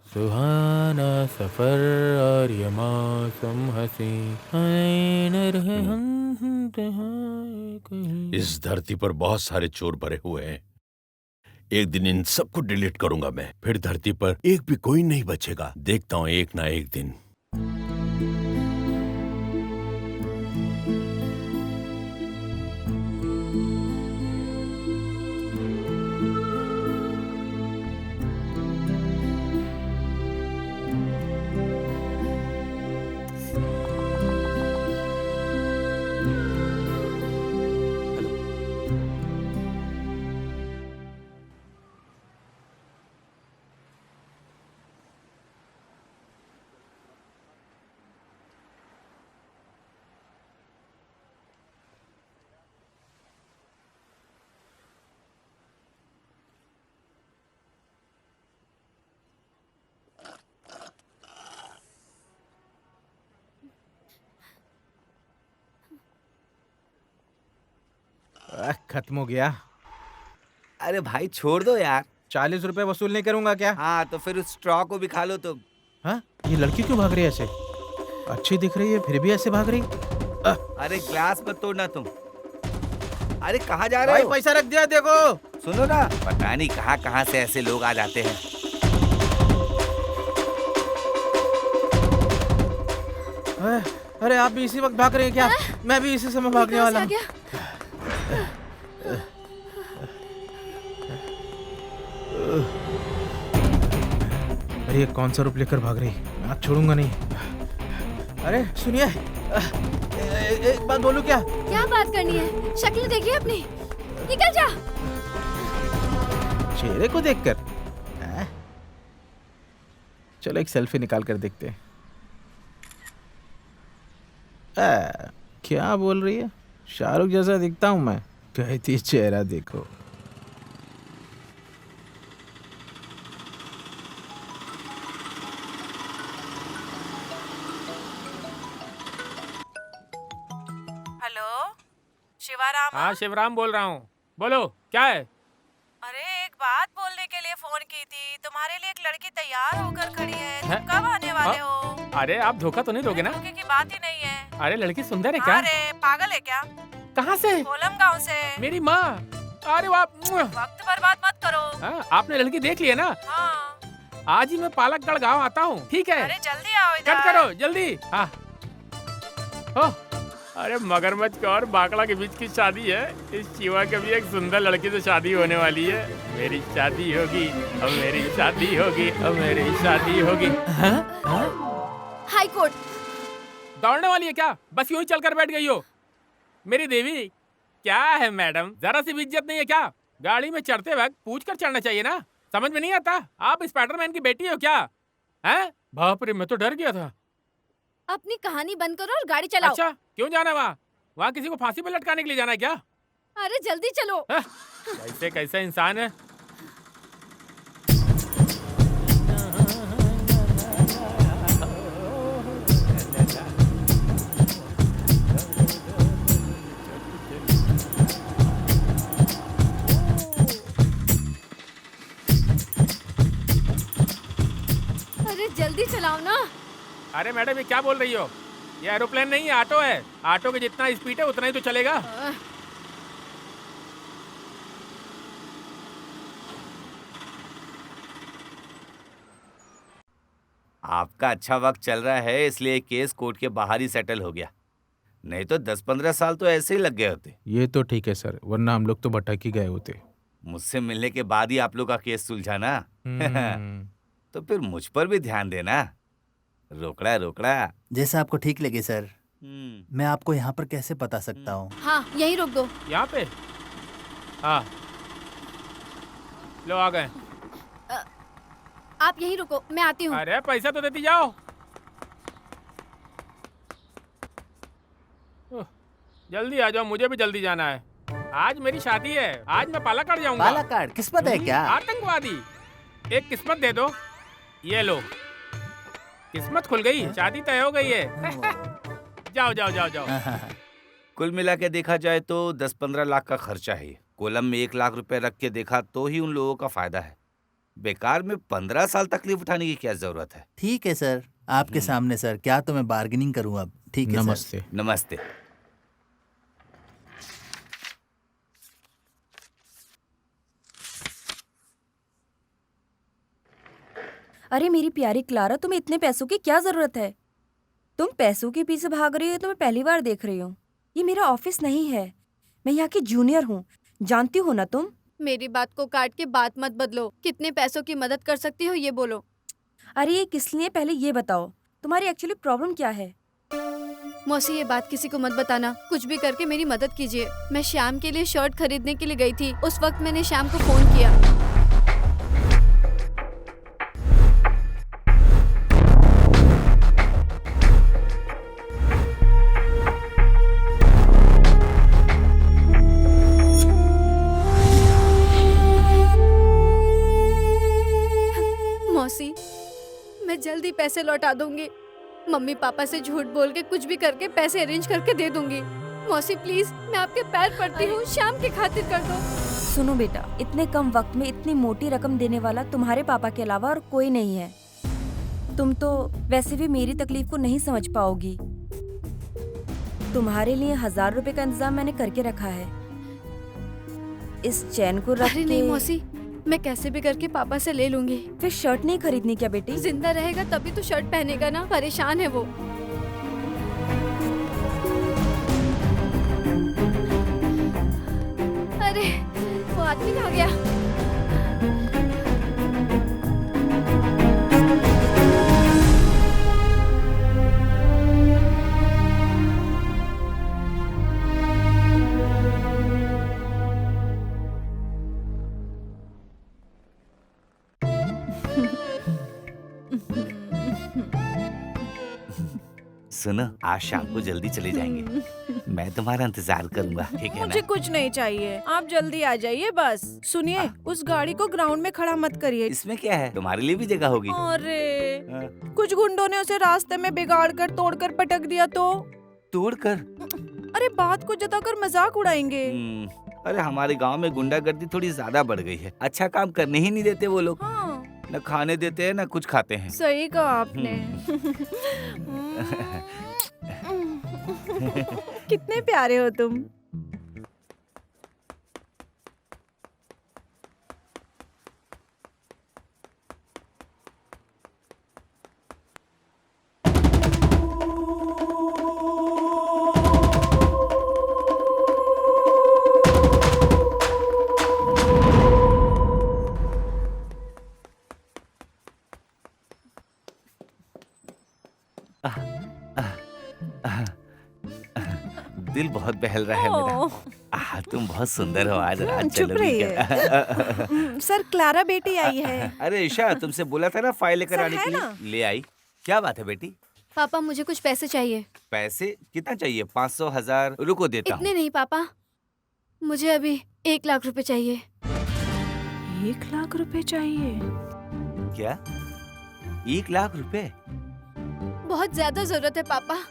सुहाना सफर और ये मौसम हसी, आए न रहे हम तहाँ कहीं। इस धरती पर बहुत सारे चोर भरे हुए हैं। एक दिन इन सबको डिलीट करूंगा मैं, फिर धरती पर एक भी कोई नहीं बचेगा। देखता हूँ एक ना एक दिन। खत्म हो गया। अरे भाई छोड़ दो यार। 40 रुपए वसूल नहीं करूंगा क्या? हाँ तो फिर उस स्ट्रॉ को भी खा लो तो। हाँ, ये लड़की क्यों भाग रही है ऐसे? अच्छी दिख रही है फिर भी ऐसे भाग रही। अरे ग्लास मत तोड़ना तुम। अरे कहाँ जा रहे भाई हो? पैसा रख दिया देखो। सुनो ना, पता नहीं कहाँ कहाँ से ऐसे लोग आ जाते हैं। अरे आप भी इसी वक्त भाग रहे हैं क्या? मैं भी इसी समय भागने वाला हूँ। अरे ये कौन सा रूप लेकर भाग रही? मैं आज छोड़ूंगा नहीं। अरे सुनिए, एक बात बोलूं क्या? क्या बात करनी है? शक्ल देखिए अपनी, निकल जा। चेहरे को देखकर? चलो एक सेल्फी निकाल कर देखते हैं। क्या बोल रही है? शाहरुख जैसा दिखता हूँ मैं? कहती चेहरा देखो। हेलो शिवाराम। हाँ शिवराम बोल रहा हूँ, बोलो क्या है? अरे एक बात बोलने के लिए फोन की थी। तुम्हारे लिए एक लड़की तैयार होकर खड़ी है, तुम हैं? कब आने वाले हो? अरे आप धोखा तो नहीं दोगे ना? धोखे की बात ही नहीं है। अरे लड़की सुंदर है क्या? अरे पागल है क्या? कहाँ से? कोलम गांव से। मेरी माँ। अरे वाह। वक्त बर्बाद मत करो। हाँ, आपने लड़की देख ली है ना? हाँ। आज ही मैं पालकगढ़ गांव आता हूँ, ठीक है? अरे जल्दी आओ इधर। कट करो जल्दी। हाँ। ओह, अरे मगरमच्छ और बाकड़ा के बीच की शादी है। इस चीवा के भी एक सुंदर लड़की से शादी होने वाली है। मेरी शादी होगी, अब मेरी शादी होगी, अब मेरी शादी होगी। High court. दौड़ने वाली है क्या? बस यूं ही चलकर बैठ गई हो? मेरी देवी, क्या है मैडम, जरा सी भी इज्जत नहीं है क्या? गाड़ी में चढ़ते वक्त पूछ कर चढ़ना चाहिए ना। समझ में नहीं आता? आप स्पाइडरमैन की बेटी हो क्या? हैं? बाप रे, मैं तो डर गया था। अपनी कहानी बंद करो और गाड़ी चलाओ। अच्छा, क्यों जाना वहाँ? वहाँ किसी को फांसी पे लटकाने के लिए जाना है क्या? अरे जल्दी चलो। कैसे कैसा इंसान है? अरे जल्दी चलाओ ना। अरे मैडम ये क्या बोल रही हो? ये एरोप्लेन नहीं है, ऑटो है। ऑटो के जितना स्पीड है उतना ही तो चलेगा। आपका अच्छा वक्त चल रहा है इसलिए केस कोर्ट के बाहर ही सेटल हो गया, नहीं तो 10-15 साल तो ऐसे ही लग गए होते। ये तो ठीक है सर, वरना हम लोग तो भटक ही गए होते। मुझसे मिलने के बाद ही आप लोग का केस सुलझाना। तो फिर मुझ पर भी ध्यान देना। रोकड़ा रोकड़ा। जैसा आपको ठीक लगे सर। मैं आपको यहाँ पर कैसे बता सकता हूँ? हाँ यहीं रोक दो। यहाँ पे? हाँ लो आ गए। आप यहीं रुको, मैं आती हूँ। अरे पैसा तो देती जाओ। जल्दी आ जाओ, मुझे भी जल्दी जाना है। आज मेरी शादी है, आज मैं पालाकाड़ जाऊंगा। पालाकाड़? किस्मत है क्या? आतंकवादी। एक किस्मत दे दो। ये लो। किस्मत खुल गई, शादी तय हो गई है। जाओ जाओ जाओ जाओ। कुल मिला के देखा जाए तो 10-15 लाख का खर्चा है। कोलम में 1 लाख रुपए रख के देखा तो ही उन लोगों का फायदा है। बेकार में 15 साल तकलीफ उठाने की क्या जरूरत है। ठीक है सर, आपके सामने सर, क्या तो मैं बार्गेनिंग करूं अब। ठीक है सर। नमस्ते। नमस्ते। अरे मेरी प्यारी क्लारा, तुम्हें इतने पैसों की क्या जरूरत है? तुम पैसों के पीछे भाग रही हो तो मैं पहली बार देख रही हूँ। ये मेरा ऑफिस नहीं है, मैं यहाँ की जूनियर हूँ, जानती हो ना तुम? मेरी बात को काट के बात मत बदलो। कितने पैसों की मदद कर सकती हो ये बोलो। अरे ये किस लिए, पहले ये बताओ तुम्हारी एक्चुअली प्रॉब्लम क्या है? मौसी ये बात किसी को मत बताना। कुछ भी करके मेरी मदद कीजिए। मैं श्याम के लिए शर्ट खरीदने के लिए गई थी। उस वक्त मैंने श्याम को फोन किया। मौसी मैं जल्दी पैसे लौटा दूंगी। मम्मी पापा से झूठ बोल के कुछ भी करके पैसे अरेंज करके दे दूंगी। मौसी प्लीज, मैं आपके पैर पड़ती हूँ, शाम की खातिर कर दो। सुनो बेटा, इतने कम वक्त में इतनी मोटी रकम देने वाला तुम्हारे पापा के अलावा और कोई नहीं है। तुम तो वैसे भी मेरी तकलीफ को नहीं समझ पाओगी। तुम्हारे लिए 1000 रुपए का इंतजाम मैंने करके रखा है। इस चैन को रख अरे के... नहीं मौसी, मैं कैसे भी करके पापा से ले लूंगी। फिर शर्ट नहीं खरीदनी क्या बेटी? जिंदा रहेगा तभी तो शर्ट पहनेगा ना। परेशान है वो। अरे वो आदमी कहाँ गया? सुनो, आज शाम को जल्दी चले जाएंगे। मैं तुम्हारा इंतजार करूंगा, ठीक है मुझे ना? कुछ नहीं चाहिए, आप जल्दी आ जाइए बस। सुनिए, उस गाड़ी को ग्राउंड में खड़ा मत करिए। इसमें क्या है, तुम्हारे लिए भी जगह होगी। अरे हाँ। कुछ गुंडों ने उसे रास्ते में बिगाड़ कर तोड़कर पटक दिया तो? तोड़कर? अरे बात को जताकर मजाक उड़ाएंगे। अरे हमारे गांव में गुंडागर्दी थोड़ी ज्यादा बढ़ गई है। अच्छा काम करने ही नहीं देते वो लोग। हाँ, न खाने देते हैं न कुछ खाते हैं। सही कहा आपने। कितने प्यारे हो तुम। दिल बहुत बहल रहा है मेरा। तुम बहुत सुंदर हो आज। रात चुप चलोगी रहिए। क्या? सर, क्लारा बेटी आई है। अरे ईशा, तुमसे बोला था ना फाइल लेकर सर, आने है के लिए। ना? ले आई। क्या बात है बेटी? पापा मुझे कुछ पैसे चाहिए। पैसे कितना चाहिए? 500, 1000? रुको देता इतने हूँ। नहीं पापा, मुझे अभी 1 लाख रुपए चाहिए। 1 लाख रुपए चाहिए? क्या 1 लाख रुपए? बहुत ज्यादा जरूरत है पापा।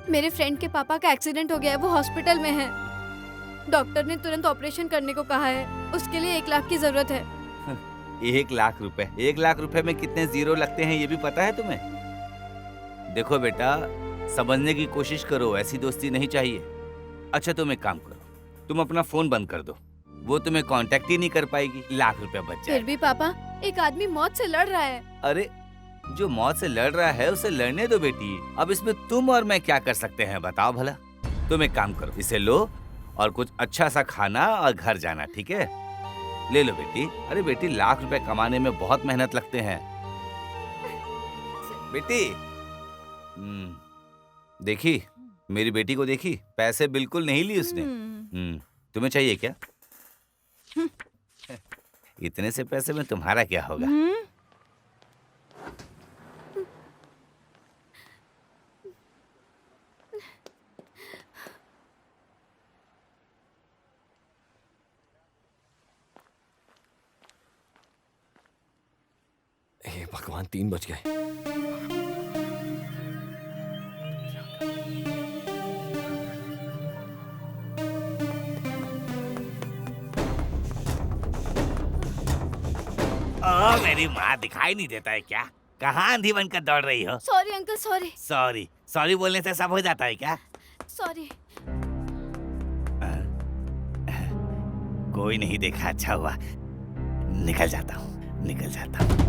मेरे फ्रेंड के पापा का एक्सीडेंट हो गया है, वो हॉस्पिटल में है। डॉक्टर ने तुरंत ऑपरेशन करने को कहा है। उसके लिए 1 लाख की जरूरत है। 1 लाख रुपए? 1 लाख रुपए में कितने जीरो लगते हैं ये भी पता है तुम्हें? देखो बेटा, समझने की कोशिश करो, ऐसी दोस्ती नहीं चाहिए। अच्छा तुम एक काम करो, तुम अपना फोन बंद कर दो, वो तुम्हें कांटेक्ट ही नहीं कर पाएगी। 1 लाख रुपए बच जाए। फिर भी पापा, एक आदमी मौत से लड़ रहा है। अरे जो मौत से लड़ रहा है उसे लड़ने दो बेटी। अब इसमें तुम और मैं क्या कर सकते हैं बताओ भला? तुम एक काम करो, इसे लो और कुछ अच्छा सा खाना और घर जाना, ठीक है? ले लो बेटी। अरे बेटी, 1 लाख रुपए कमाने में बहुत मेहनत लगते हैं बेटी। देखी मेरी बेटी को, देखी पैसे बिल्कुल नहीं ली उसने। तुम्हें चाहिए क्या? इतने से पैसे में तुम्हारा क्या होगा? हे भगवान, 3 बज गए। ओ मेरी माँ, दिखाई नहीं देता है क्या? कहाँ अंधी बनकर दौड़ रही हो? Sorry uncle, sorry sorry sorry बोलने से सब हो जाता है क्या? सॉरी। कोई नहीं देखा, अच्छा हुआ। निकल जाता हूँ, निकल जाता हूँ।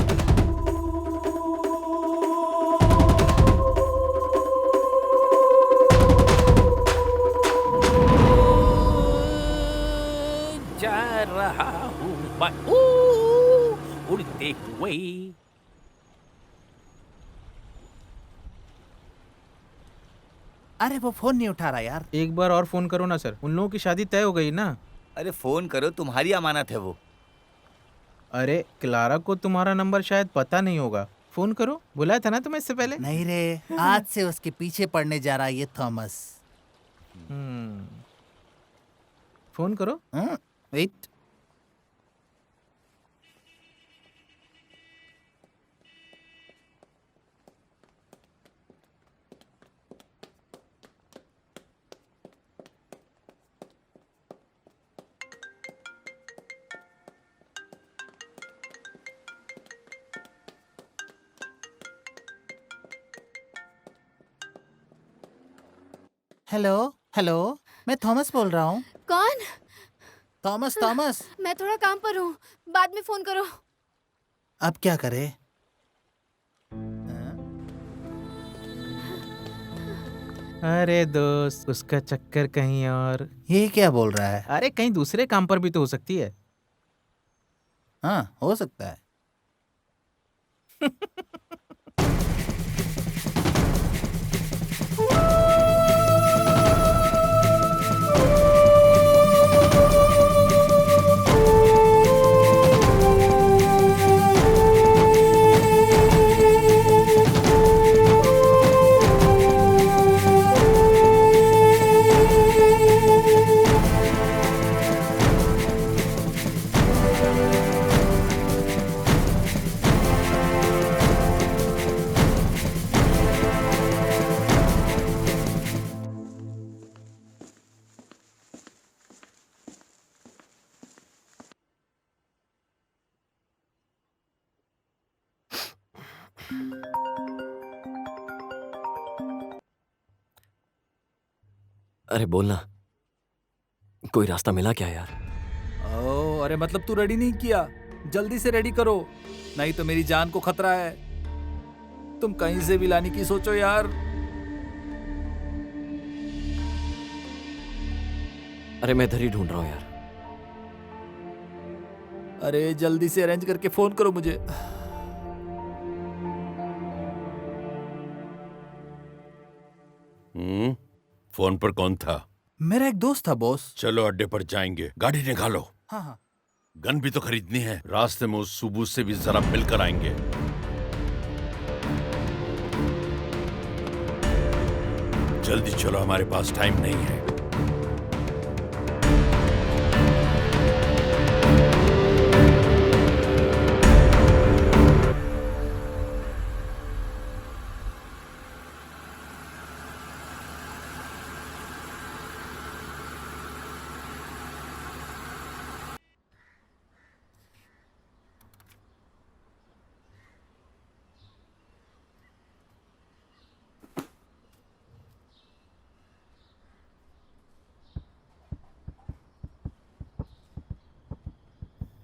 जा रहा हूँ उड़ते हुए। अरे वो फोन नहीं उठा रहा यार। एक बार और फोन करो ना सर, उन लोगों की शादी तय हो गई ना। अरे फोन करो, तुम्हारी अमानत है वो। अरे क्लारा को तुम्हारा नंबर शायद पता नहीं होगा, फोन करो। बुलाया था ना तुम्हें इससे पहले। नहीं रे, आज से उसके पीछे पड़ने जा रहा है ये थॉमस। फोन करो। वेट। हेलो हेलो, मैं थॉमस बोल रहा हूँ। कौन? Thomas Thomas. मैं थोड़ा काम पर हूँ, बाद में फोन करो। अब क्या करे? अरे दोस्त, उसका चक्कर कहीं और। ये क्या बोल रहा है? अरे कहीं दूसरे काम पर भी तो हो सकती है। हाँ, हो सकता है। अरे बोलना, कोई रास्ता मिला क्या यार? ओ, अरे मतलब तू रेडी नहीं किया? जल्दी से रेडी करो, नहीं तो मेरी जान को खतरा है। तुम कहीं से भी लाने की सोचो यार। अरे मैं इधर ही ढूंढ रहा हूँ यार। अरे जल्दी से अरेंज करके फोन करो मुझे। फोन पर कौन था? मेरा एक दोस्त था बॉस। चलो अड्डे पर जाएंगे, गाड़ी निकालो। हाँ हाँ। गन भी तो खरीदनी है, रास्ते में उस सुबू से भी जरा मिलकर आएंगे। जल्दी चलो, हमारे पास टाइम नहीं है।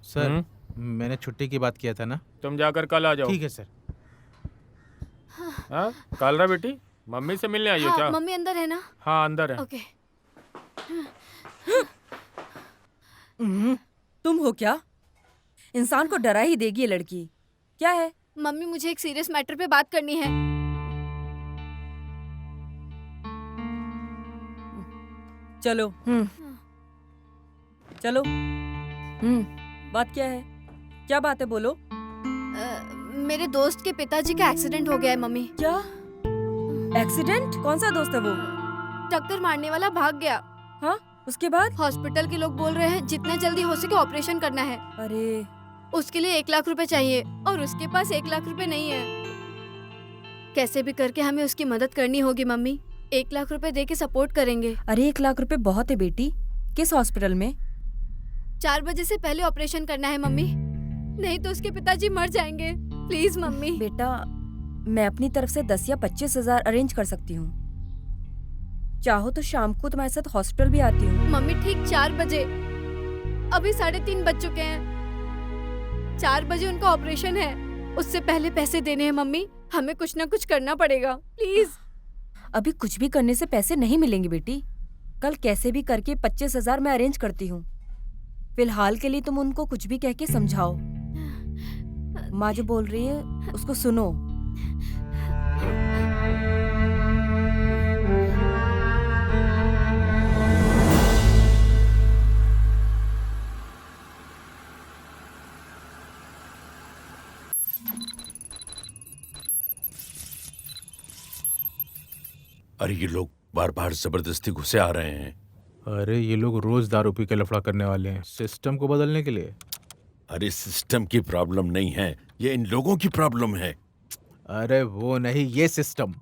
सर, मैंने छुट्टी की बात किया था ना। तुम जाकर कल आ जाओ। ठीक है सर। हाँ, कालरा बेटी, मम्मी से मिलने आई हो क्या? हाँ, मम्मी अंदर है ना? हाँ अंदर है। ओके। तुम हो क्या? इंसान को डरा ही देगी ये लड़की। क्या है? मम्मी, मुझे एक सीरियस मैटर पे बात करनी है। चलो। चलो। बात क्या है? क्या बात है, बोलो। मेरे दोस्त के पिताजी का एक्सीडेंट हो गया है मम्मी। क्या एक्सीडेंट? कौन सा दोस्त है वो? टक्कर मारने वाला भाग गया। हाँ, उसके बाद? हॉस्पिटल के लोग बोल रहे हैं जितना जल्दी हो सके ऑपरेशन करना है। अरे, उसके लिए 1 लाख रुपए चाहिए और उसके पास 1 लाख रुपए नहीं है। कैसे भी करके हमें उसकी मदद करनी होगी मम्मी। 1 लाख रुपए दे के सपोर्ट करेंगे। अरे 1 लाख रुपए बहुत है बेटी। किस हॉस्पिटल में? 4 बजे से पहले ऑपरेशन करना है मम्मी। नहीं तो उसके पिताजी मर जाएंगे। Please mummy. बेटा, मैं अपनी तरफ से 10 या 25,000 अरेंज कर सकती हूँ। चाहो तो शाम को तुम्हारे साथ हॉस्पिटल भी आती हूँ। मम्मी ठीक 4 बजे, अभी 3:30 बज चुके हैं। 4 बजे उनका ऑपरेशन है, उससे पहले पैसे देने हैं मम्मी। हमें कुछ ना कुछ करना पड़ेगा, प्लीज। अभी कुछ भी करने से पैसे नहीं मिलेंगे बेटी। कल कैसे भी करके 25,000 मैं अरेंज करती हूँ। फिलहाल के लिए तुम उनको कुछ भी कह के समझाओ। माँ जो बोल रही है उसको सुनो। अरे ये लोग बार बार जबरदस्ती घुसे आ रहे हैं। अरे ये लोग रोज दारू पी के लफड़ा करने वाले हैं, सिस्टम को बदलने के लिए। अरे सिस्टम की प्रॉब्लम नहीं है, ये इन लोगों की प्रॉब्लम है। अरे वो नहीं, ये सिस्टम।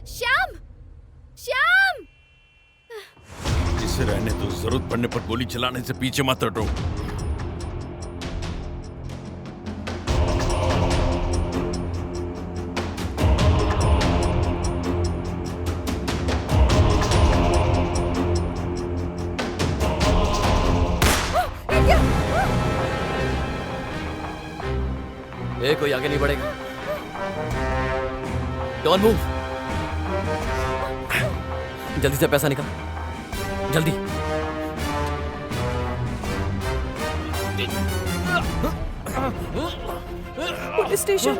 श्याम, श्याम। जिसे रहने तो जरूरत पड़ने पर गोली चलाने से पीछे मत हटो। ए, कोई आगे नहीं बढ़ेगा। Don't move. जल्दी से पैसा निकाल, जल्दी। Police station.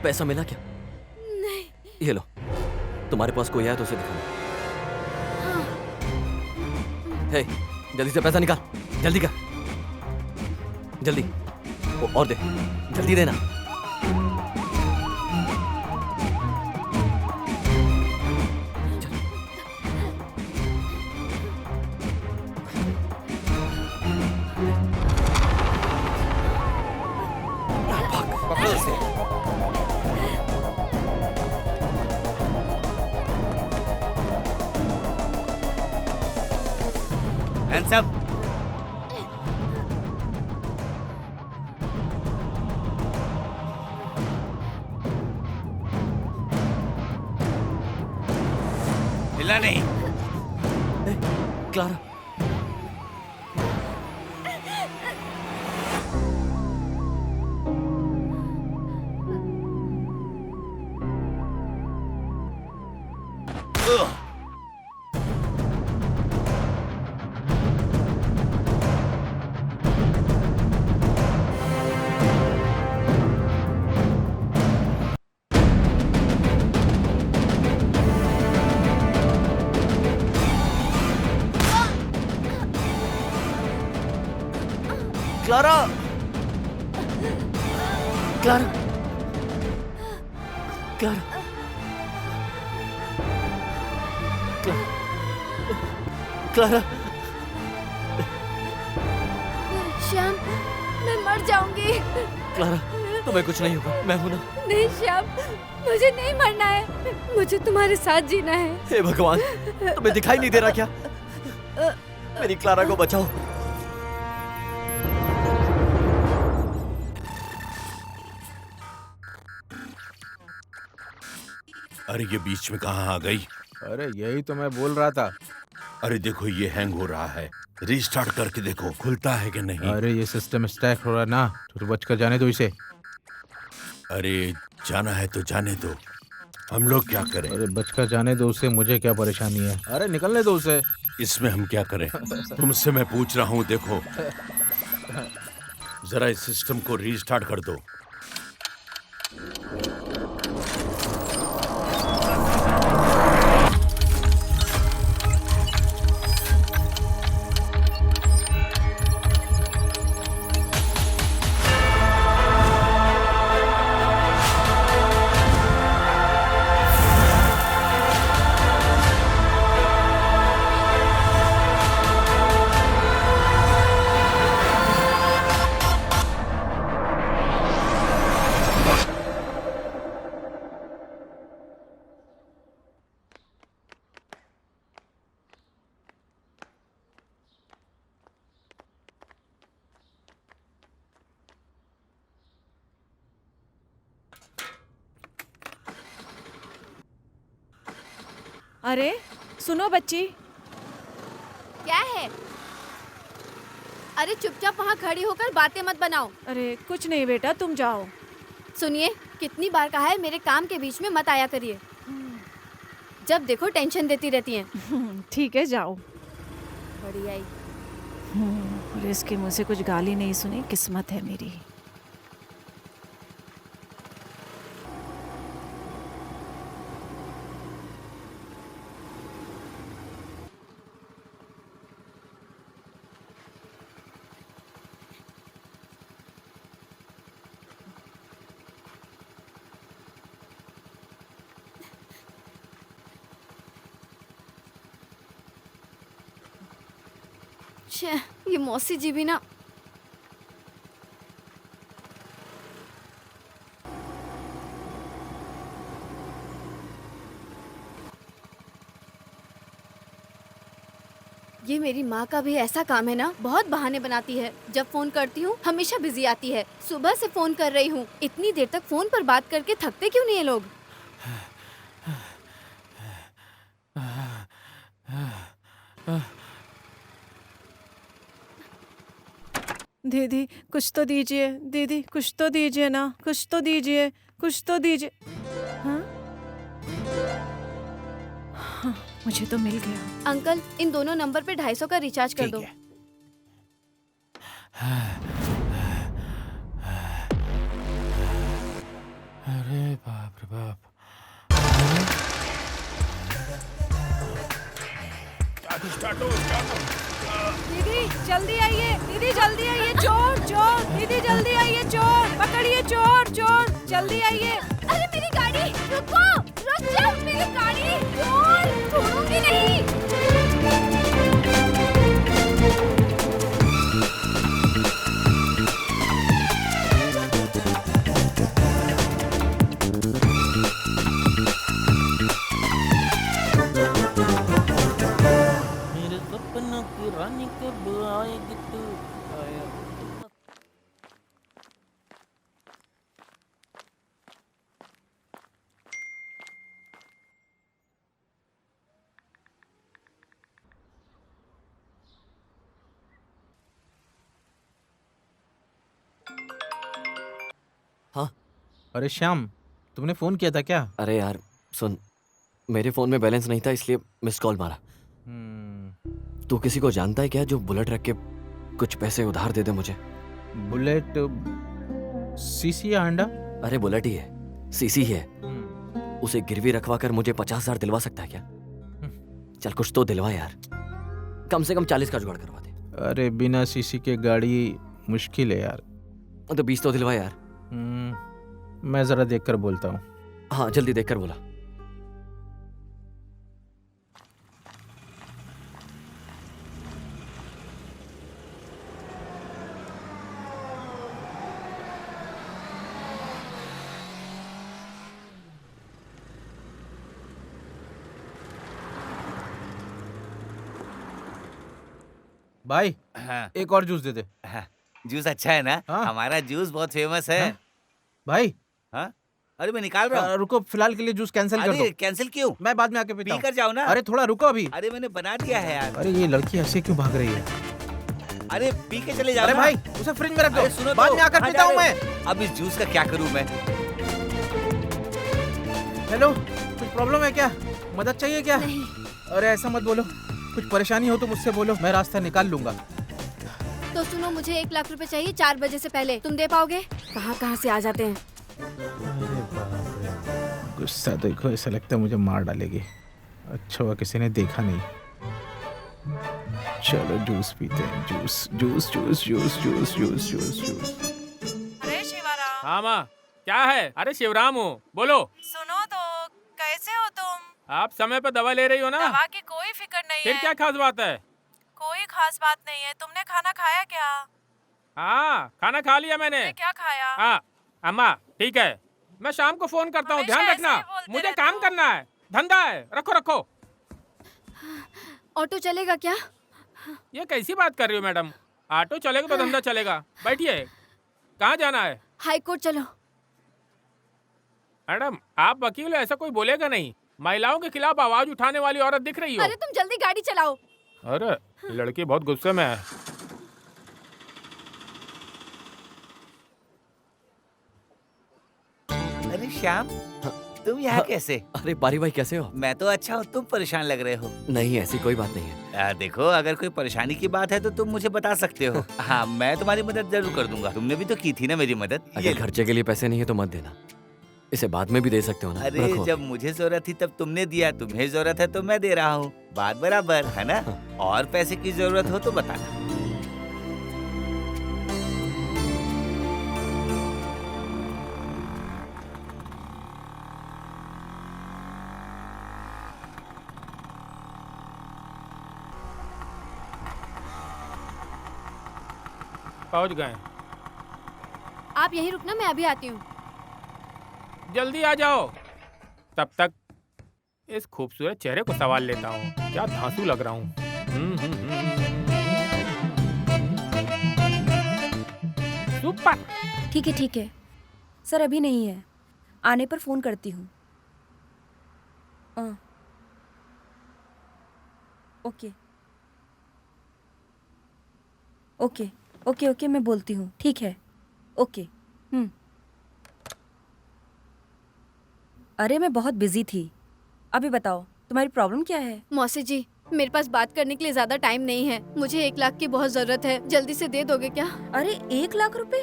पैसा मिला क्या? नहीं। ये लो, तुम्हारे पास कोई है तो उसे दिखाओ। हे, जल्दी से पैसा निकाल, जल्दी कर, जल्दी। और दे, जल्दी देना। Hands up. हिला नहीं। Clara, Clara, Clara, Clara, Clara. Shyam, मैं मर जाऊंगी। क्लारा, तुम्हें कुछ नहीं होगा, मैं हूं ना। नहीं श्याम, मुझे नहीं मरना है, मुझे तुम्हारे साथ जीना है। हे भगवान, तुम्हें दिखाई नहीं दे रहा क्या? मेरी क्लारा को बचाओ। अरे ये बीच में कहाँ आ गई? अरे यही तो मैं बोल रहा था। अरे देखो ये हैंग हो रहा है, रीस्टार्ट करके देखो खुलता है कि नहीं। अरे ये सिस्टम स्टैक हो रहा है ना, तो बच कर जाने दो इसे। अरे जाना है तो जाने दो, हम लोग क्या करें? अरे बच कर जाने दो उसे, मुझे क्या परेशानी है। अरे निकलने दो उसे। इसमें हम क्या करें? तुमसे मैं पूछ रहा हूँ, देखो जरा इस सिस्टम को रीस्टार्ट कर दो। अरे सुनो बच्ची, क्या है? अरे चुपचाप वहाँ खड़ी होकर बातें मत बनाओ। अरे कुछ नहीं बेटा, तुम जाओ। सुनिए, कितनी बार कहा है मेरे काम के बीच में मत आया करिए। जब देखो टेंशन देती रहती हैं। ठीक है जाओ। बढ़िया ही। और इसके मुंह से कुछ गाली नहीं सुनी, किस्मत है मेरी। छे, ये मौसी जी भी ना। ये मेरी माँ का भी ऐसा काम है ना, बहुत बहाने बनाती है। जब फोन करती हूँ हमेशा बिजी आती है। सुबह से फोन कर रही हूँ, इतनी देर तक फोन पर बात करके थकते क्यों नहीं है लोग? दीदी कुछ तो दीजिए, दीदी कुछ तो दीजिए ना, कुछ तो दीजिए, कुछ तो दीजिए। हाँ? हाँ, मुझे तो मिल गया। अंकल, इन दोनों नंबर पे 250 का रिचार्ज कर ठीक दो। है। अरे बाप रे बाप। दीदी जल्दी आइए, दीदी जल्दी आइए, चोर चोर, दीदी जल्दी आइए, चोर पकड़िए, चोर चोर जल्दी आइए। अरे मेरी गाड़ी, रुको, रुक जाओ, मेरी गाड़ी, चोर, छोड़ूंगी नहीं। मेरे सपनों की रानी कब आएगी तू? हाँ। अरे श्याम, तुमने फोन किया था क्या? अरे यार सुन, मेरे फोन में बैलेंस नहीं था इसलिए मिस कॉल मारा। तू किसी को जानता है क्या जो बुलेट रख के कुछ पैसे उधार दे दे मुझे? बुलेट सीसी या हांडा? अरे बुलेट ही है, सीसी ही है। उसे गिरवी रखवा कर मुझे 50,000 दिलवा सकता है क्या? चल कुछ तो दिलवा यार, कम से कम 40 का जुगाड़ करवा दे। अरे बिना सीसी के गाड़ी मुश्किल है यार। तो 20 तो दिलवा यार। मैं जरा देख कर बोलता हूँ। हाँ जल्दी देख कर बोला। भाई हाँ, एक और जूस दे दे। हाँ, जूस अच्छा है ना? हाँ। हमारा जूस बहुत फेमस है। हाँ? भाई हाँ? अरे मैं निकाल रहा हूँ। रुको, फिलहाल के लिए जूस कैंसिल कर दो। अरे कैंसिल क्यों? मैं बाद में आके पीता पी हूँ। कर जाओ ना। अरे थोड़ा रुको अभी। अरे मैंने बना दिया है यार। अरे ये लड़की ऐसे क्यों भाग रही है? अरे पी के चले जाओ अरे ना। भाई उसे फ्रिज में रख दो, अरे सुनो बाद तो, में आकर कहाँ पीता जा हूँ रहे मैं। हो? अब इस जूस का क्या करूँ मैं? हेलो, कुछ प्रॉब्लम है क्या? मदद चाहिए क्या? नहीं। अरे ऐसा मत बोलो, कुछ परेशानी हो तो मुझसे बोलो, मैं रास्ता निकाल लूंगा। तो सुनो, मुझे 1 लाख रुपए चाहिए 4 बजे से पहले। तुम दे पाओगे? कहाँ कहाँ से आ जाते हैं। अरे बाप रे, गुस्सा देखो, ऐसा लगता है मुझे मार डालेगी। अच्छा हुआ किसी ने देखा नहीं। चलो जूस पीते हैं। Juice juice juice juice juice juice juice juice. अरे शिवाराम, हाँ माँ, क्या है? अरे शिवराम हूँ, बोलो। सुनो तो, कैसे हो तुम? आप समय पर दवा ले रही हो ना? दवा की कोई फिक्र नहीं फिर है। क्या खास बात है? कोई खास बात नहीं है। तुमने खाना खाया क्या? हाँ, खाना खा लिया मैंने। तुमने क्या खाया? हाँ अम्मा, ठीक है, मैं शाम को फोन करता हूँ, हमेशा ध्यान ऐसे रखना। ही बोलते मुझे रहते काम हो। करना है, धंधा है, रखो रखो। ऑटो चलेगा क्या? ये कैसी बात कर रही हो मैडम? ऑटो चलेगा तो धंधा चलेगा। बैठिए, कहाँ जाना है? हाई कोर्ट चलो। मैडम आप वकील हो, ऐसा कोई बोलेगा नहीं। महिलाओं के खिलाफ आवाज उठाने वाली औरत दिख रही हो। अरे तुम जल्दी गाड़ी चलाओ। अरे लड़की बहुत गुस्से में है। अरे श्याम, तुम यहाँ कैसे? अरे बारी भाई कैसे हो? मैं तो अच्छा हूँ, तुम परेशान लग रहे हो। नहीं, ऐसी कोई बात नहीं है। देखो, अगर कोई परेशानी की बात है तो तुम मुझे बता सकते हो। हाँ, मैं तुम्हारी मदद जरूर कर दूंगा। तुमने भी तो की थी ना मेरी मदद। अगर खर्चे के लिए पैसे नहीं है तो मत देना, इसे बाद में भी दे सकते हो ना। अरे रखो। जब मुझे जरूरत थी तब तुमने दिया, तुम्हें जरूरत है तो मैं दे रहा हूँ, बात बराबर है ना? और पैसे की जरूरत हो तो बताना। पहुँच गए। आप यहीं रुकना, मैं अभी आती हूँ। जल्दी आ जाओ। तब तक इस खूबसूरत चेहरे को सवाल लेता हूँ। क्या धांसू लग रहा हूँ। सुपर। ठीक है सर, अभी नहीं है, आने पर फोन करती हूँ। ओके ओके ओके ओके, मैं बोलती हूँ, ठीक है, ओके। अरे मैं बहुत बिजी थी। अभी बताओ तुम्हारी प्रॉब्लम क्या है? मौसी जी, मेरे पास बात करने के लिए ज्यादा टाइम नहीं है। मुझे 1 लाख की बहुत जरूरत है, जल्दी से दे दोगे क्या? अरे 1 लाख रुपए?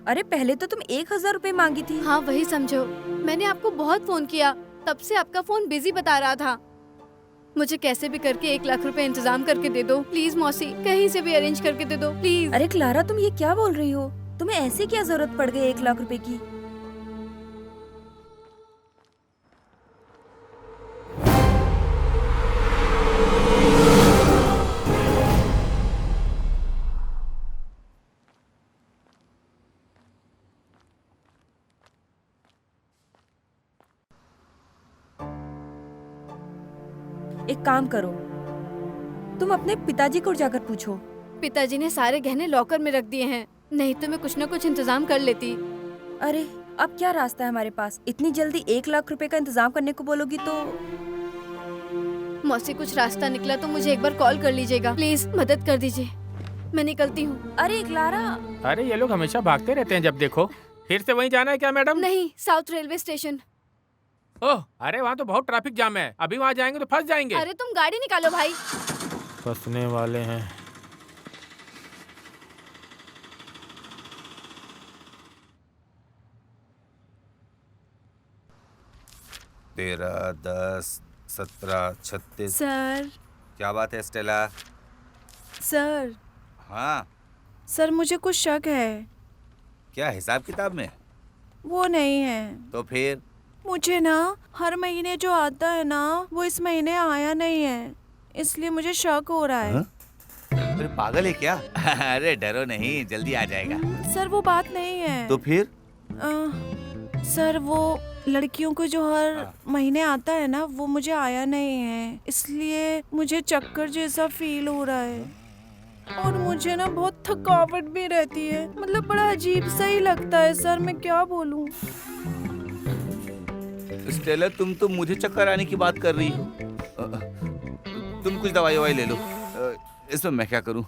अरे पहले तो तुम 1000 रुपए मांगी थी। हाँ वही समझो, मैंने आपको बहुत फोन किया, तब से आपका फोन बिजी बता रहा था। मुझे कैसे भी करके 1 लाख रुपए इंतजाम करके दे दो प्लीज मौसी, कहीं से भी अरेंज करके दे दो प्लीज। अरे क्लारा, तुम ये क्या बोल रही हो? तुम्हें ऐसे क्या जरूरत पड़ गई 1 लाख रुपए की? एक काम करो, तुम अपने पिताजी को जाकर पूछो। पिताजी ने सारे गहने लॉकर में रख दिए हैं, नहीं तो मैं कुछ न कुछ इंतजाम कर लेती। अरे अब क्या रास्ता है हमारे पास? इतनी जल्दी 1 लाख रुपए का इंतजाम करने को बोलोगी तो? मौसी कुछ रास्ता निकला तो मुझे एक बार कॉल कर लीजिएगा, प्लीज मदद कर दीजिए, मैं निकलती हूँ। अरे क्लारा, अरे ये लोग हमेशा भागते रहते हैं जब देखो। फिर से वहीं जाना है क्या मैडम? नहीं, साउथ रेलवे स्टेशन। ओह, अरे वहाँ तो बहुत ट्रैफिक जाम है, अभी वहाँ जाएंगे तो फंस जाएंगे। अरे तुम गाड़ी निकालो भाई। फंसने वाले हैं। तेरह, 10, 17, 36। सर क्या बात है स्टेला? सर हाँ, सर मुझे कुछ शक है। क्या हिसाब किताब में? वो नहीं है, तो फिर? मुझे ना हर महीने जो आता है ना वो इस महीने आया नहीं है, इसलिए मुझे शक हो रहा है। हाँ? अरे पागल है क्या? अरे डरो नहीं, जल्दी आ जाएगा। सर वो बात नहीं है। तो फिर? सर वो लड़कियों को जो हर महीने आता है ना वो मुझे आया नहीं है, इसलिए मुझे चक्कर जैसा फील हो रहा है। और मुझे ना बहुत थकावट भी रहती है, मतलब बड़ा अजीब सा ही लगता है सर, मैं क्या बोलूं। स्टेला, तुम तो मुझे चक्कर आने की बात कर रही हो। तुम कुछ दवाई ववाई ले लो। इसमें मैं क्या करूं?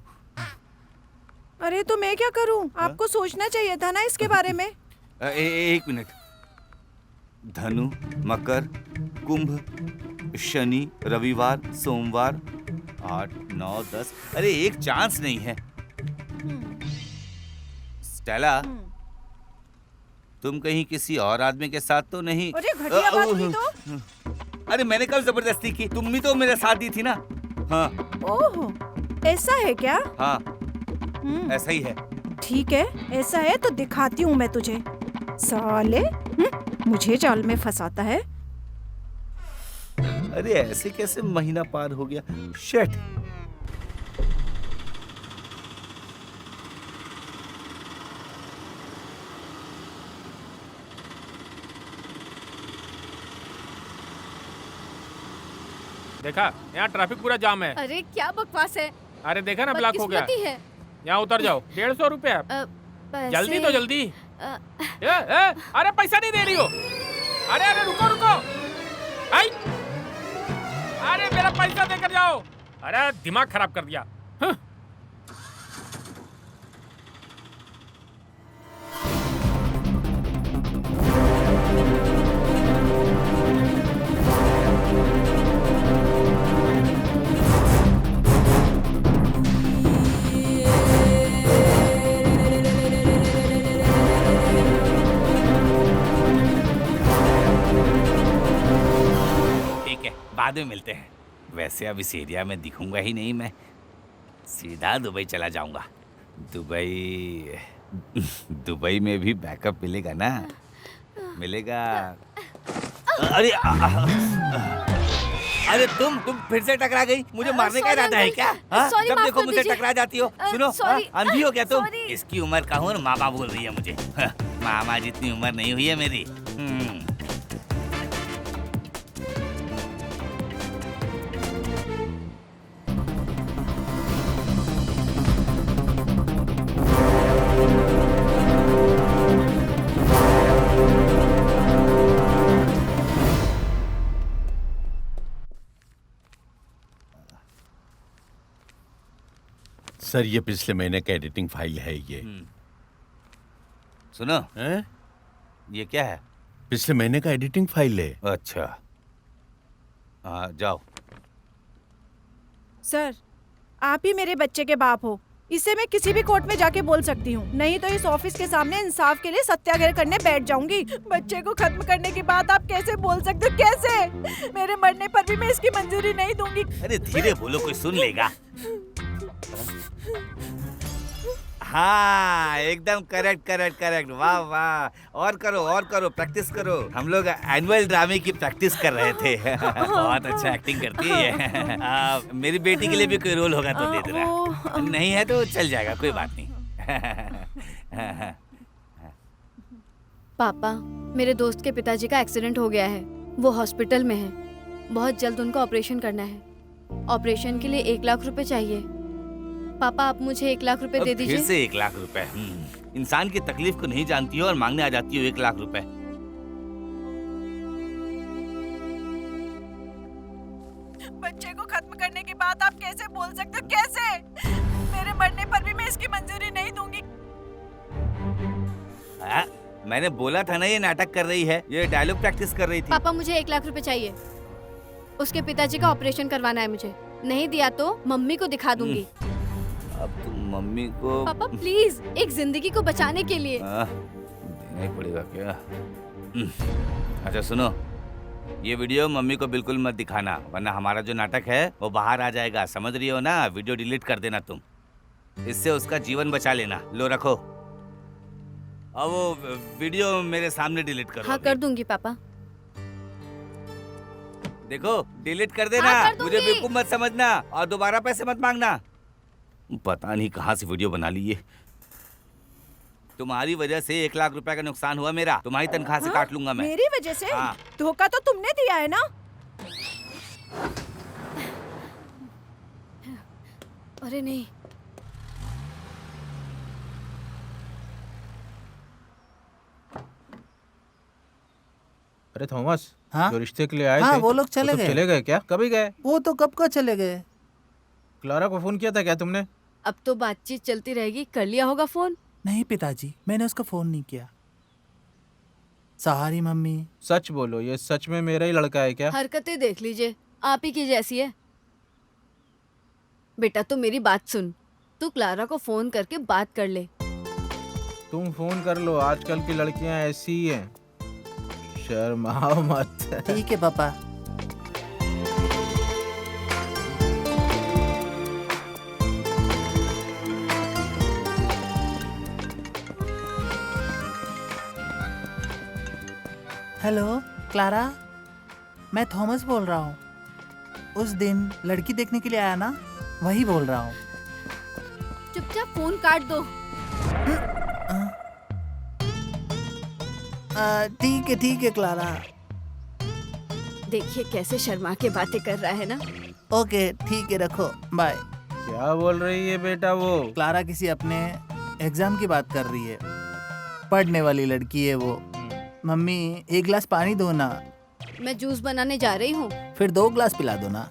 अरे तो मैं क्या करूं? आपको सोचना चाहिए था ना इसके बारे में। एक मिनट। धनु, मकर, कुंभ, शनि, रविवार, सोमवार, 8, 9, 10। अरे एक चांस नहीं है। स्टेला, तुम कहीं किसी और आदमी के साथ तो नहीं? अरे घटिया बात की तो। अरे मैंने कब जबरदस्ती की? तुम भी तो मेरा साथ दी थी ना। हाँ। ओह, ऐसा है क्या? हाँ, ऐसा ही है। ठीक है, ऐसा है तो दिखाती हूँ मैं तुझे। साले, मुझे जाल में फंसाता है। अरे ऐसे कैसे महीना पार हो गया? शिट। देखा, यहाँ ट्रैफिक पूरा जाम है। अरे क्या बकवास है। अरे देखा ना, ब्लॉक हो गया। बदकिस्मती है। यहाँ उतर जाओ। 150 रुपया। जल्दी तो जल्दी। अरे पैसा नहीं दे रही हो। अरे रुको रुको। आई। अरे मेरा पैसा देकर जाओ। अरे दिमाग खराब कर दिया। बाद में मिलते हैं। वैसे अब इस एरिया में दिखूंगा ही नहीं मैं, सीधा दुबई चला जाऊंगा। दुबई में भी बैकअप मिलेगा ना? मिलेगा। अरे अरे तुम फिर से टकरा गई। मुझे मारने का इरादा है क्या? जब देखो मुझे टकरा जाती हो। सुनो, अंधी हो क्या तुम? इसकी उम्र का हूँ और मामा बोल रही है मुझे। मामा जितनी उम्र नहीं हुई है मेरी। सर, ये पिछले महीने का एडिटिंग फाइल है ये। सुनो, हैं? ये क्या है? पिछले महीने का एडिटिंग फाइल है। अच्छा, जाओ। सर, आप ही मेरे बच्चे के बाप हो। इसे मैं किसी भी कोर्ट में जाके बोल सकती हूँ, नहीं तो इस ऑफिस के सामने इंसाफ के लिए सत्याग्रह करने बैठ जाऊंगी। बच्चे को खत्म करने की बात आप कैसे बोल सकते हो? कैसे? मेरे मरने पर भी मैं इसकी मंजूरी नहीं दूंगी। अरे धीरे बोलो, कोई सुन लेगा। हाँ, एकदम करेक्ट। वाह वाह, और करो, प्रैक्टिस करो। हम लोग एनुअल ड्रामे की प्रैक्टिस कर रहे थे। बहुत अच्छा एक्टिंग करती है। मेरी बेटी के लिए भी कोई रोल होगा तो दे देना। नहीं है तो चल जाएगा, कोई बात नहीं। पापा, मेरे दोस्त के पिताजी का एक्सीडेंट हो गया है। वो हॉस्पिटल में है। बहुत जल्द उनका ऑपरेशन करना है। ऑपरेशन के लिए 1 लाख रुपए चाहिए। पापा, आप मुझे 1 लाख रुपए दे दीजिए। फिर से 1 लाख रुपए? इंसान की तकलीफ को नहीं जानती हो और मांगने आ जाती हो 1 लाख रुपए। बच्चे को खत्म करने की बात आप कैसे बोल सकते हो? कैसे? मेरे मरने पर भी मैं इसकी मंजूरी नहीं दूंगी। मैंने बोला था ना ये नाटक कर रही है, ये डायलॉग प्रैक्टिस कर रही थी। पापा, मुझे 1 लाख रुपए चाहिए। उसके पिताजी का ऑपरेशन करवाना है मुझे। नहीं दिया तो मम्मी को दिखा दूंगी। अब तुम मम्मी को? पापा प्लीज, एक जिंदगी को बचाने के लिए। देना ही पड़ेगा क्या? अच्छा सुनो, ये वीडियो मम्मी को बिल्कुल मत दिखाना, वरना हमारा जो नाटक है वो बाहर आ जाएगा। समझ रही हो ना? वीडियो डिलीट कर देना तुम। इससे उसका जीवन बचा लेना। लो रखो। अब वो वीडियो मेरे सामने डिलीट करो। हाँ, कर दूंगी पापा। देखो, डिलीट कर देना। हाँ, कर मुझे बेवकूफ मत समझना और दोबारा पैसे मत मांगना। पता नहीं कहाँ से वीडियो बना ली है। तुम्हारी वजह से 1 लाख रुपए का नुकसान हुआ मेरा। तुम्हारी तनख्वाह से काट लूंगा मैं। मेरी वजह से? हाँ। धोखा तो तुमने दिया है ना? अरे नहीं, अरे थॉमस, हाँ जो रिश्ते के लिए आए हाँ, थे वो लोग चले सब गए। चले गए क्या? कभी गए? वो तो कब का चले गए। क्लारा को फोन किया था क्या तुमने? अब तो बातचीत चलती रहेगी, कर लिया होगा फोन। नहीं पिताजी, मैंने उसको फोन नहीं किया। Sorry mummy. सच बोलो, ये सच में मेरा ही लड़का है क्या? हरकतें देख लीजिए, आप ही की जैसी है। बेटा तू मेरी बात सुन, तू क्लारा को फोन करके बात कर ले। तुम फोन कर लो, आजकल की लड़कियां ऐसी ही हैं। शर्माओ मत। ठीक है पापा। हेलो क्लारा, मैं थॉमस बोल रहा हूँ। उस दिन लड़की देखने के लिए आया ना, वही बोल रहा हूँ। चुपचाप फोन काट दो। ठीक है क्लारा। देखिए कैसे शर्मा के बातें कर रहा है ना। ओके ठीक है, रखो, बाय। क्या बोल रही है बेटा वो? क्लारा किसी अपने एग्जाम की बात कर रही है। पढ़ने वाली लड़की है वो। मम्मी 1 गिलास पानी दो ना। मैं जूस बनाने जा रही हूँ। फिर 2 गिलास पिला दो ना।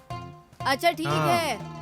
अच्छा ठीक हाँ। है।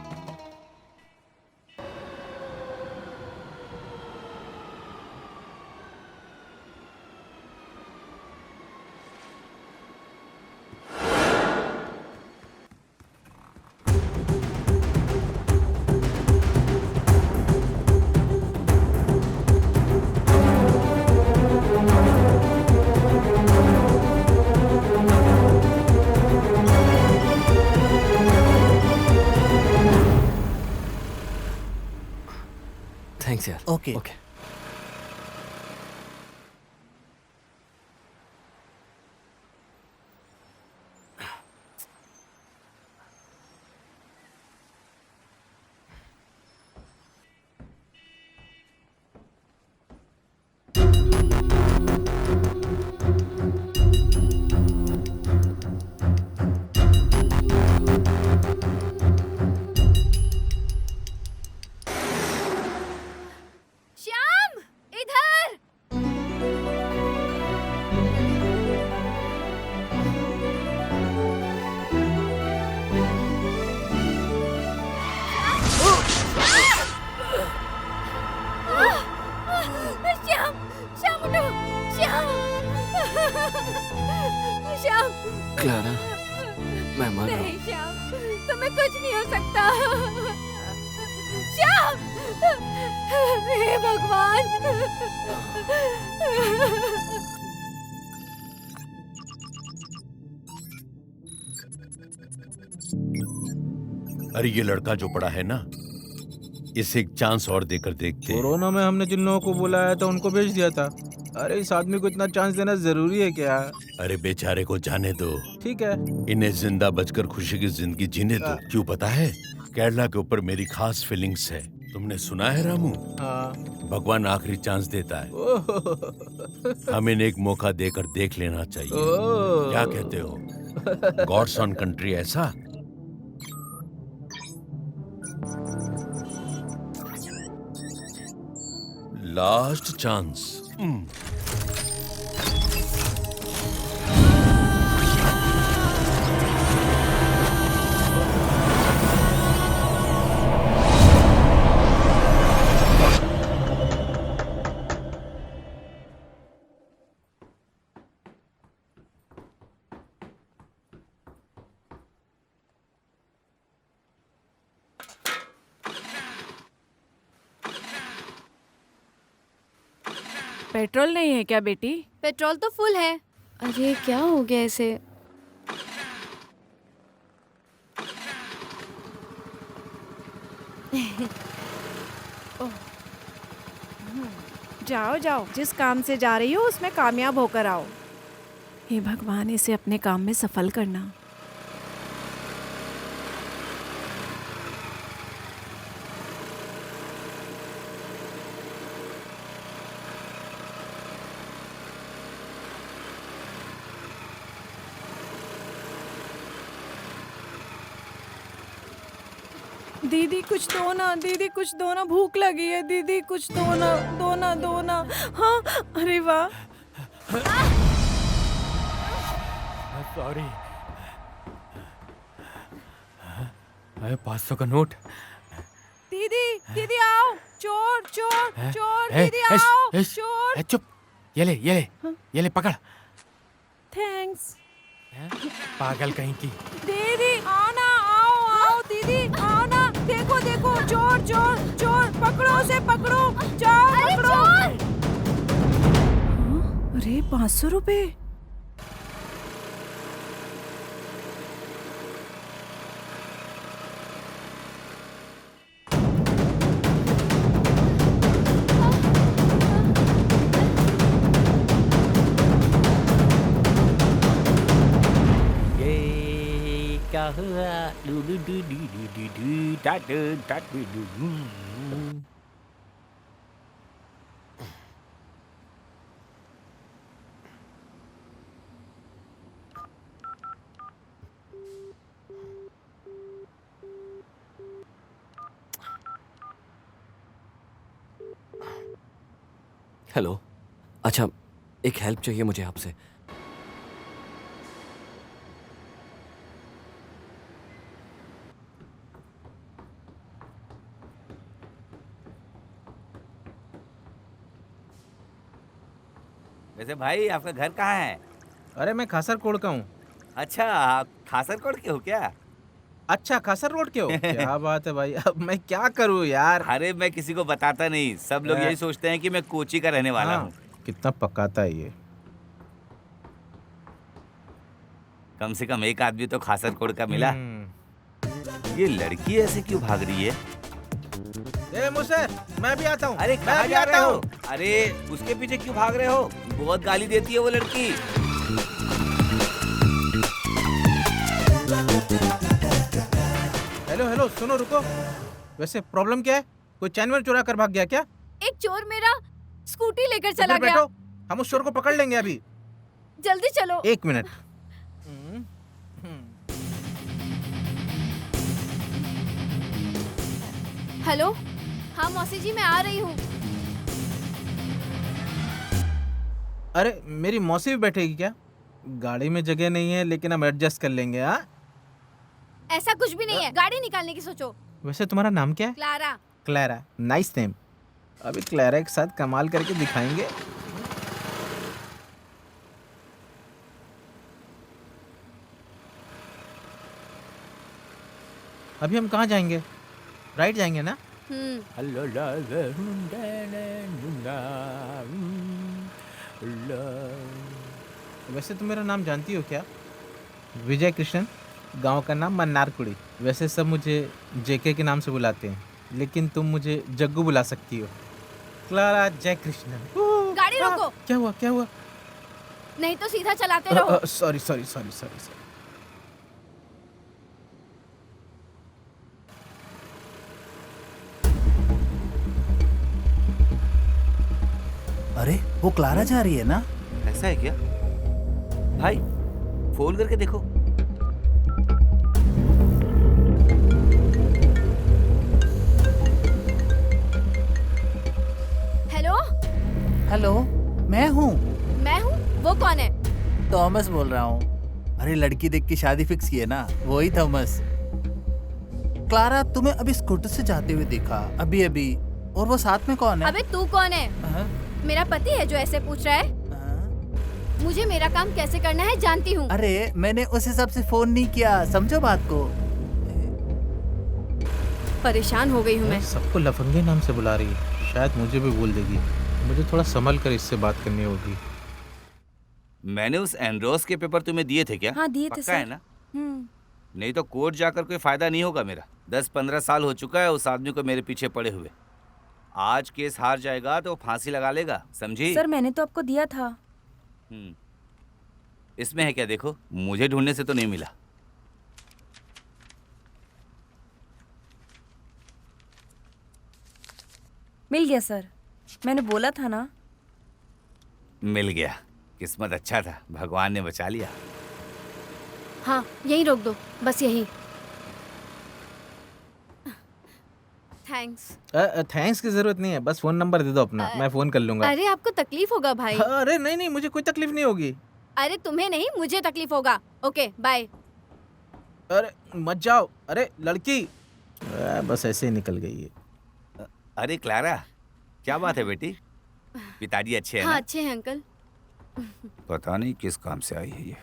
थैंक्स यार। ओके। ओके। श्याम इधर। श्याम, श्याम उठो, श्याम। श्याम। क्लारा, मैं मर रहा हूँ। नहीं श्याम, तुम्हें कुछ नहीं हो सकता। श्याम, हे भगवान। अरे ये लड़का जो पड़ा है ना, इसे एक चांस और देकर देखते हैं। कोरोना में हमने जिन लोगों को बुलाया था उनको भेज दिया था। अरे इस आदमी को इतना चांस देना जरूरी है क्या? अरे बेचारे को जाने दो, ठीक है। इन्हें जिंदा बचकर खुशी की जिंदगी जीने दो। क्यों पता है, केरला के ऊपर मेरी खास फीलिंग्स है। तुमने सुना है रामू? हाँ। भगवान आखिरी चांस देता है। हमें एक मौका देकर देख लेना चाहिए। क्या कहते हो? गॉड्स ऑन कंट्री ऐसा? Last chance. पेट्रोल नहीं है क्या बेटी? पेट्रोल तो फुल है। अरे क्या हो गया इसे? जाओ जाओ, जिस काम से जा रही हो उसमें कामयाब होकर आओ। हे भगवान, इसे अपने काम में सफल करना। दीदी कुछ दो ना, दीदी कुछ दो ना, भूख लगी है। दीदी कुछ दो ना, दो ना, दो ना। हाँ, अरे वाह। सॉरी। अरे 500 का नोट। दीदी दीदी आओ, चोर चोर चोर, ए, दीदी एश, आओ, एश, चोर। ए, चुप। ये ले पकड़। थैंक्स। पागल कहीं की। दीदी आओ ना, आओ आओ दीदी आओ ना, देखो देखो चोर चोर चोर, पकड़ो उसे पकड़ो, जाओ पकड़ो। अरे 500 रुपए। ये क्या हुआ? Do do do do do do do डा डू डा डू डू डू। हेलो। अच्छा, एक हेल्प चाहिए मुझे आपसे। वैसे भाई आपका घर कहाँ है? अरे मैं खासर कोड का हूँ। अच्छा, आप खासरकोट के हो क्या? अच्छा, खासर रोड के हो? क्या बात है भाई, अब मैं क्या करूँ यार। अरे मैं किसी को बताता नहीं, सब लोग यही सोचते हैं कि मैं कोची का रहने वाला हूँ। कितना पकाता है ये। कम से कम एक आदमी तो खासरकोट का मिला। ये लड़की ऐसे क्यों भाग रही है? ए मुझसे, मैं भी आता हूँ। अरे मैं कहाँ भी जा आता रहे हो? हूँ। अरे उसके पीछे क्यों भाग रहे हो? बहुत गाली देती है वो लड़की। हेलो हेलो, सुनो रुको। वैसे प्रॉब्लम क्या है? कोई चैन वैन चुरा कर भाग गया क्या? एक चोर मेरा स्कूटी लेकर तो चला फिर गया। बैठो, हम उस चोर को पकड़ लेंगे अभी। जल्दी चलो। 1 मिनट। हेलो, हाँ मौसी जी मैं आ रही हूँ। अरे मेरी मौसी भी बैठेगी क्या? गाड़ी में जगह नहीं है, लेकिन हम एडजस्ट कर लेंगे। हाँ, ऐसा कुछ भी नहीं है, गाड़ी निकालने की सोचो। वैसे तुम्हारा नाम क्या है? क्लारा। Clara, nice name. अभी क्लैरा के साथ कमाल करके दिखाएंगे। अभी हम कहाँ जाएंगे? राइट जाएंगे ना? वैसे तुम मेरा नाम जानती हो क्या? विजय कृष्णन, गांव का नाम मन्नारकुड़ी। वैसे सब मुझे जेके के नाम से बुलाते हैं, लेकिन तुम मुझे जग्गू बुला सकती हो। क्लारा जय कृष्णन। गाड़ी रोको। क्या हुआ, क्या हुआ? नहीं तो सीधा चलाते रहो। Sorry sorry sorry sorry sorry. अरे वो क्लारा जा रही है ना? ऐसा है क्या? भाई फोन करके देखो। हेलो। हेलो, मैं हूँ। मैं हूँ? वो कौन है? थॉमस बोल रहा हूँ। अरे लड़की देख के शादी फिक्स की है ना, वही थॉमस। क्लारा तुम्हें अभी स्कूटर से जाते हुए देखा अभी अभी। और वो साथ में कौन है? अबे तू कौन है? मेरा पति है जो ऐसे पूछ रहा है। मुझे मेरा काम कैसे करना है जानती हूँ। अरे मैंने उस हिसाब से फोन नहीं किया, समझो बात को। परेशान हो गई हूँ मैं। सबको लफंगे नाम से बुला रही है, शायद मुझे भी बोल देगी। मुझे थोड़ा संभल कर इससे बात करनी होगी। मैंने उस एंड्रोस के पेपर तुम्हें दिए थे क्या? हाँ दिए थे पक्का सर। है ना? नहीं तो कोर्ट जाकर कोई फायदा नहीं होगा मेरा। 10-15 साल हो चुका है उस आदमी को मेरे पीछे पड़े हुए। आज केस हार जाएगा तो फांसी लगा लेगा, समझी? सर मैंने तो आपको दिया था। इसमें है क्या देखो, मुझे ढूंढने से तो नहीं मिला। मिल गया सर, मैंने बोला था ना। मिल गया, किस्मत अच्छा था, भगवान ने बचा लिया। हाँ यहीं रोक दो, बस यहीं। थैंक्स। थैंक्स की जरूरत नहीं है, बस फोन नंबर दे दो अपना, मैं फोन कर लूंगा। अरे आपको तकलीफ होगा भाई। अरे नहीं नहीं, मुझे कोई तकलीफ नहीं होगी। अरे तुम्हें नहीं, मुझे तकलीफ होगा। Okay bye. अरे मत जाओ। अरे लड़की बस ऐसे ही निकल गई है। अरे क्लारा, क्या बात है बेटी? पिताजी अच्छे हैं हाँ ना? अच्छे हैं अंकल। पता नहीं किस काम से आई है ये।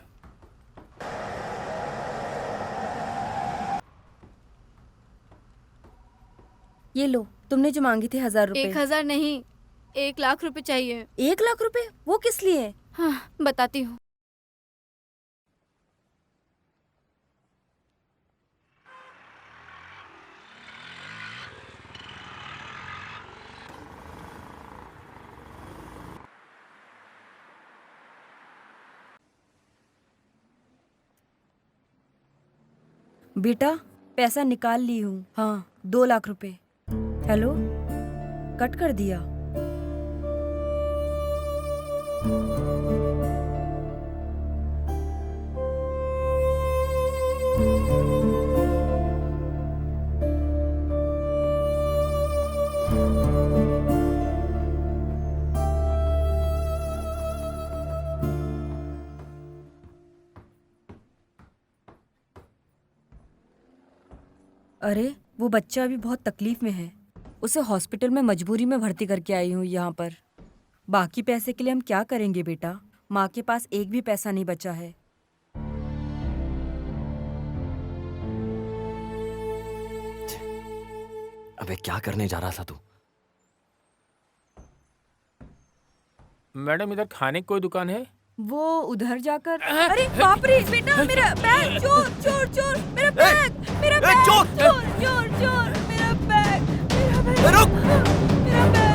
ये लो, तुमने जो मांगी थी 1000 रुपए। 1000 नहीं, 1,00,000 रुपए चाहिए। 1,00,000 रुपए? वो किस लिए? हाँ बताती हूँ। बेटा पैसा निकाल ली हूँ। हाँ 2,00,000 रुपए। हेलो, कट कर दिया। अरे वो बच्चा अभी बहुत तकलीफ में है। उसे हॉस्पिटल में मजबूरी में भर्ती करके आई हूँ यहाँ पर। बाकी पैसे के लिए हम क्या करेंगे बेटा? माँ के पास एक भी पैसा नहीं बचा है। अबे क्या करने जा रहा था तू? मैडम इधर खाने की कोई दुकान है? वो उधर जाकर। अरे बाप रे बेटा, मेरा बैग! चोर चोर चोर! मेरा बैग! मेरा बैग! चोर चोर चोर! मेरा बैग! मेरा बैग! मेरा बैग!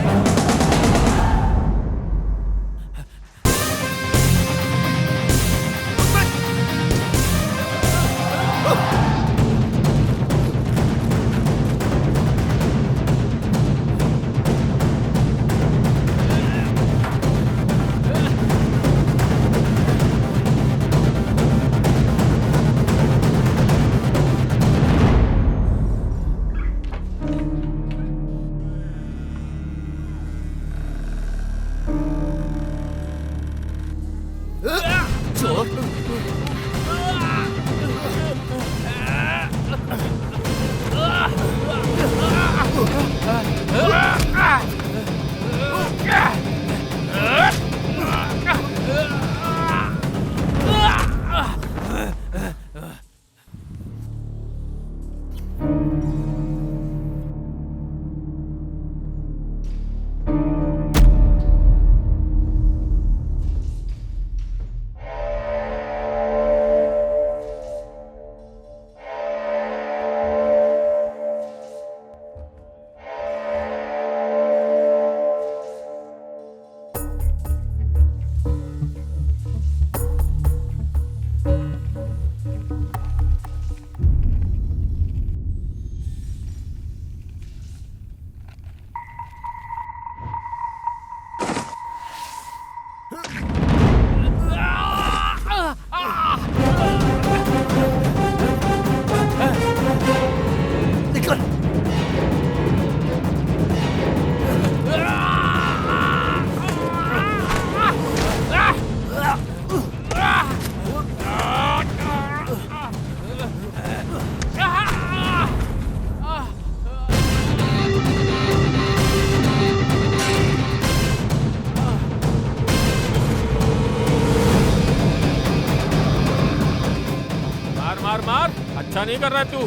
मार मार, अच्छा नहीं कर रहा तू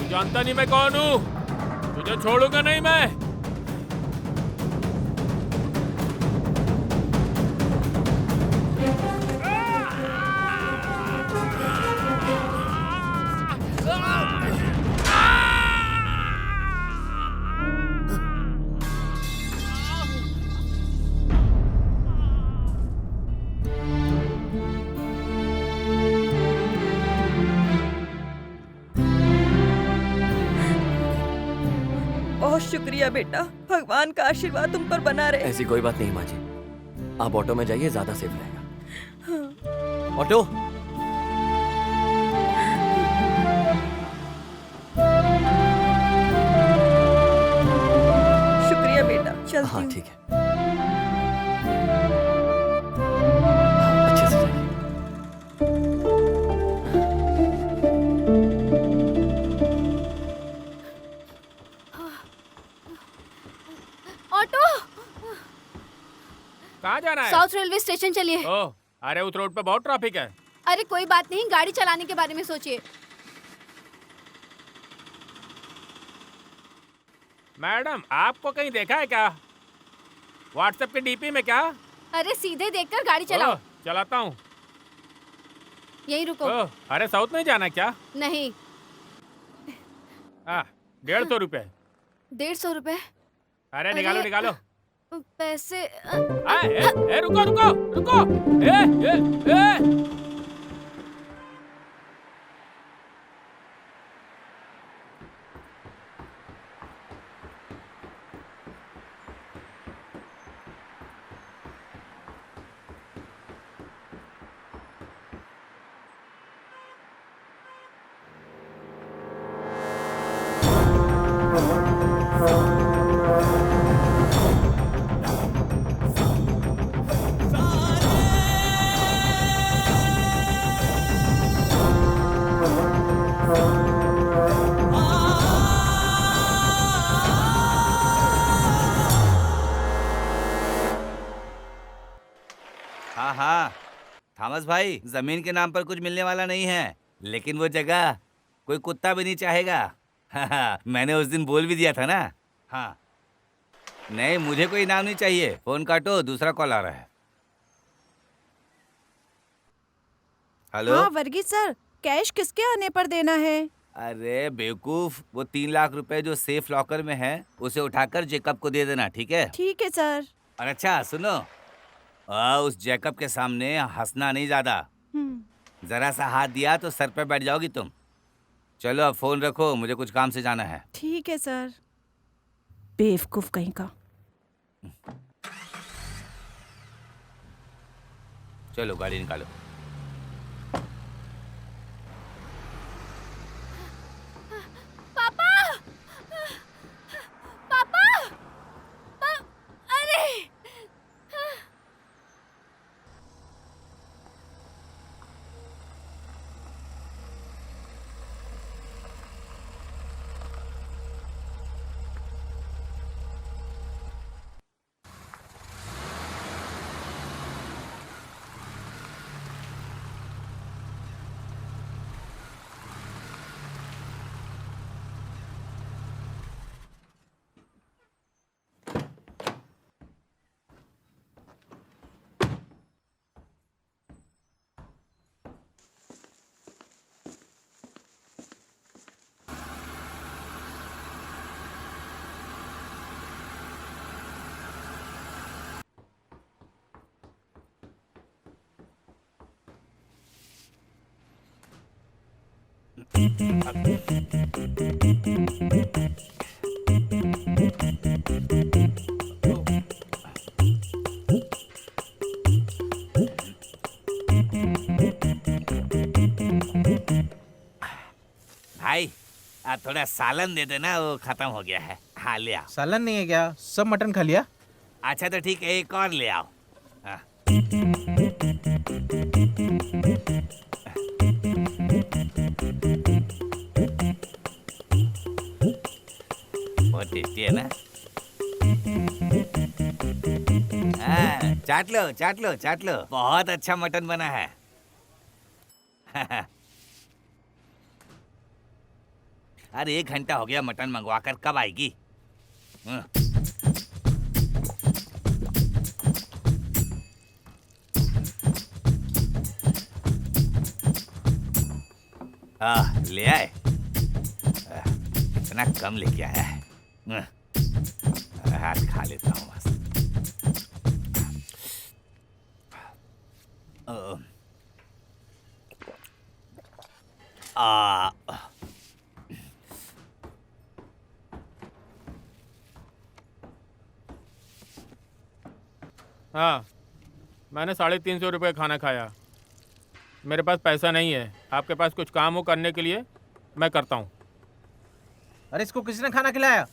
जानता नहीं मैं कौन हूँ। तुझे छोड़ूंगा नहीं मैं। बहुत शुक्रिया बेटा, भगवान का आशीर्वाद तुम पर बना रहे। ऐसी कोई बात नहीं माँ जी, आप ऑटो में जाइए, ज्यादा सेफ रहेगा। ऑटो। शुक्रिया बेटा, चलती हाँ हूँ। ठीक है। हाँ, अच्छे से ऑटो। कहाँ जाना है? साउथ रेलवे स्टेशन चलिए। ओह, अरे उस रोड पे बहुत ट्रैफिक है। अरे कोई बात नहीं, गाड़ी चलाने के बारे में सोचिए। मैडम, आपको कहीं देखा है क्या? व्हाट्सएप के डीपी में क्या? अरे सीधे देखकर गाड़ी चलाओ। ओह, चलाता हूँ। यहीं रुको। ओह, अरे साउथ में जाना है क्या? नहीं। 150 रुपए। 150 रुपए? अरे निकालो निकालो। पैसे रुको रुको रुको। ए! हाँ हाँ थॉमस भाई, जमीन के नाम पर कुछ मिलने वाला नहीं है, लेकिन वो जगह कोई कुत्ता भी नहीं चाहेगा। हाँ, मैंने उस दिन बोल भी दिया था ना। हाँ नहीं, मुझे कोई इनाम नहीं चाहिए। फोन काटो, दूसरा कॉल आ रहा है। हेलो। हाँ वर्गीस सर, कैश किसके आने पर देना है? अरे बेवकूफ, वो 3 लाख रुपए जो सेफ लॉकर में है उसे उठाकर जेकब को दे देना, ठीक है? ठीक है सर। और अच्छा सुनो, उस जेकब के सामने हंसना नहीं ज्यादा। जरा सा हाथ दिया तो सर पे बैठ जाओगी तुम। चलो अब फोन रखो, मुझे कुछ काम से जाना है। ठीक है सर। बेवकूफ कहीं का। चलो गाड़ी निकालो। पापा! पापा! अरे! भाई थोड़ा सालन दे देना, वो खत्म हो गया है। हाँ ले आओ। सालन नहीं है क्या? सब मटन खा लिया? अच्छा तो ठीक है, एक और ले आओ। हाँ। बहुत टेस्टी है ना? हाँ, चाट लो चाट लो चाट लो, बहुत अच्छा मटन बना है। अरे 1 घंटा हो गया मटन मंगवा कर, कब आएगी? ले आए। इतना कम लेके आया है। हाथ खा लेता हूँ बस। हाँ, मैंने 350 रुपये खाना खाया। मेरे पास पैसा नहीं है। आपके पास कुछ काम हो करने के लिए, मैं करता हूँ। अरे इसको किसने खाना खिलाया?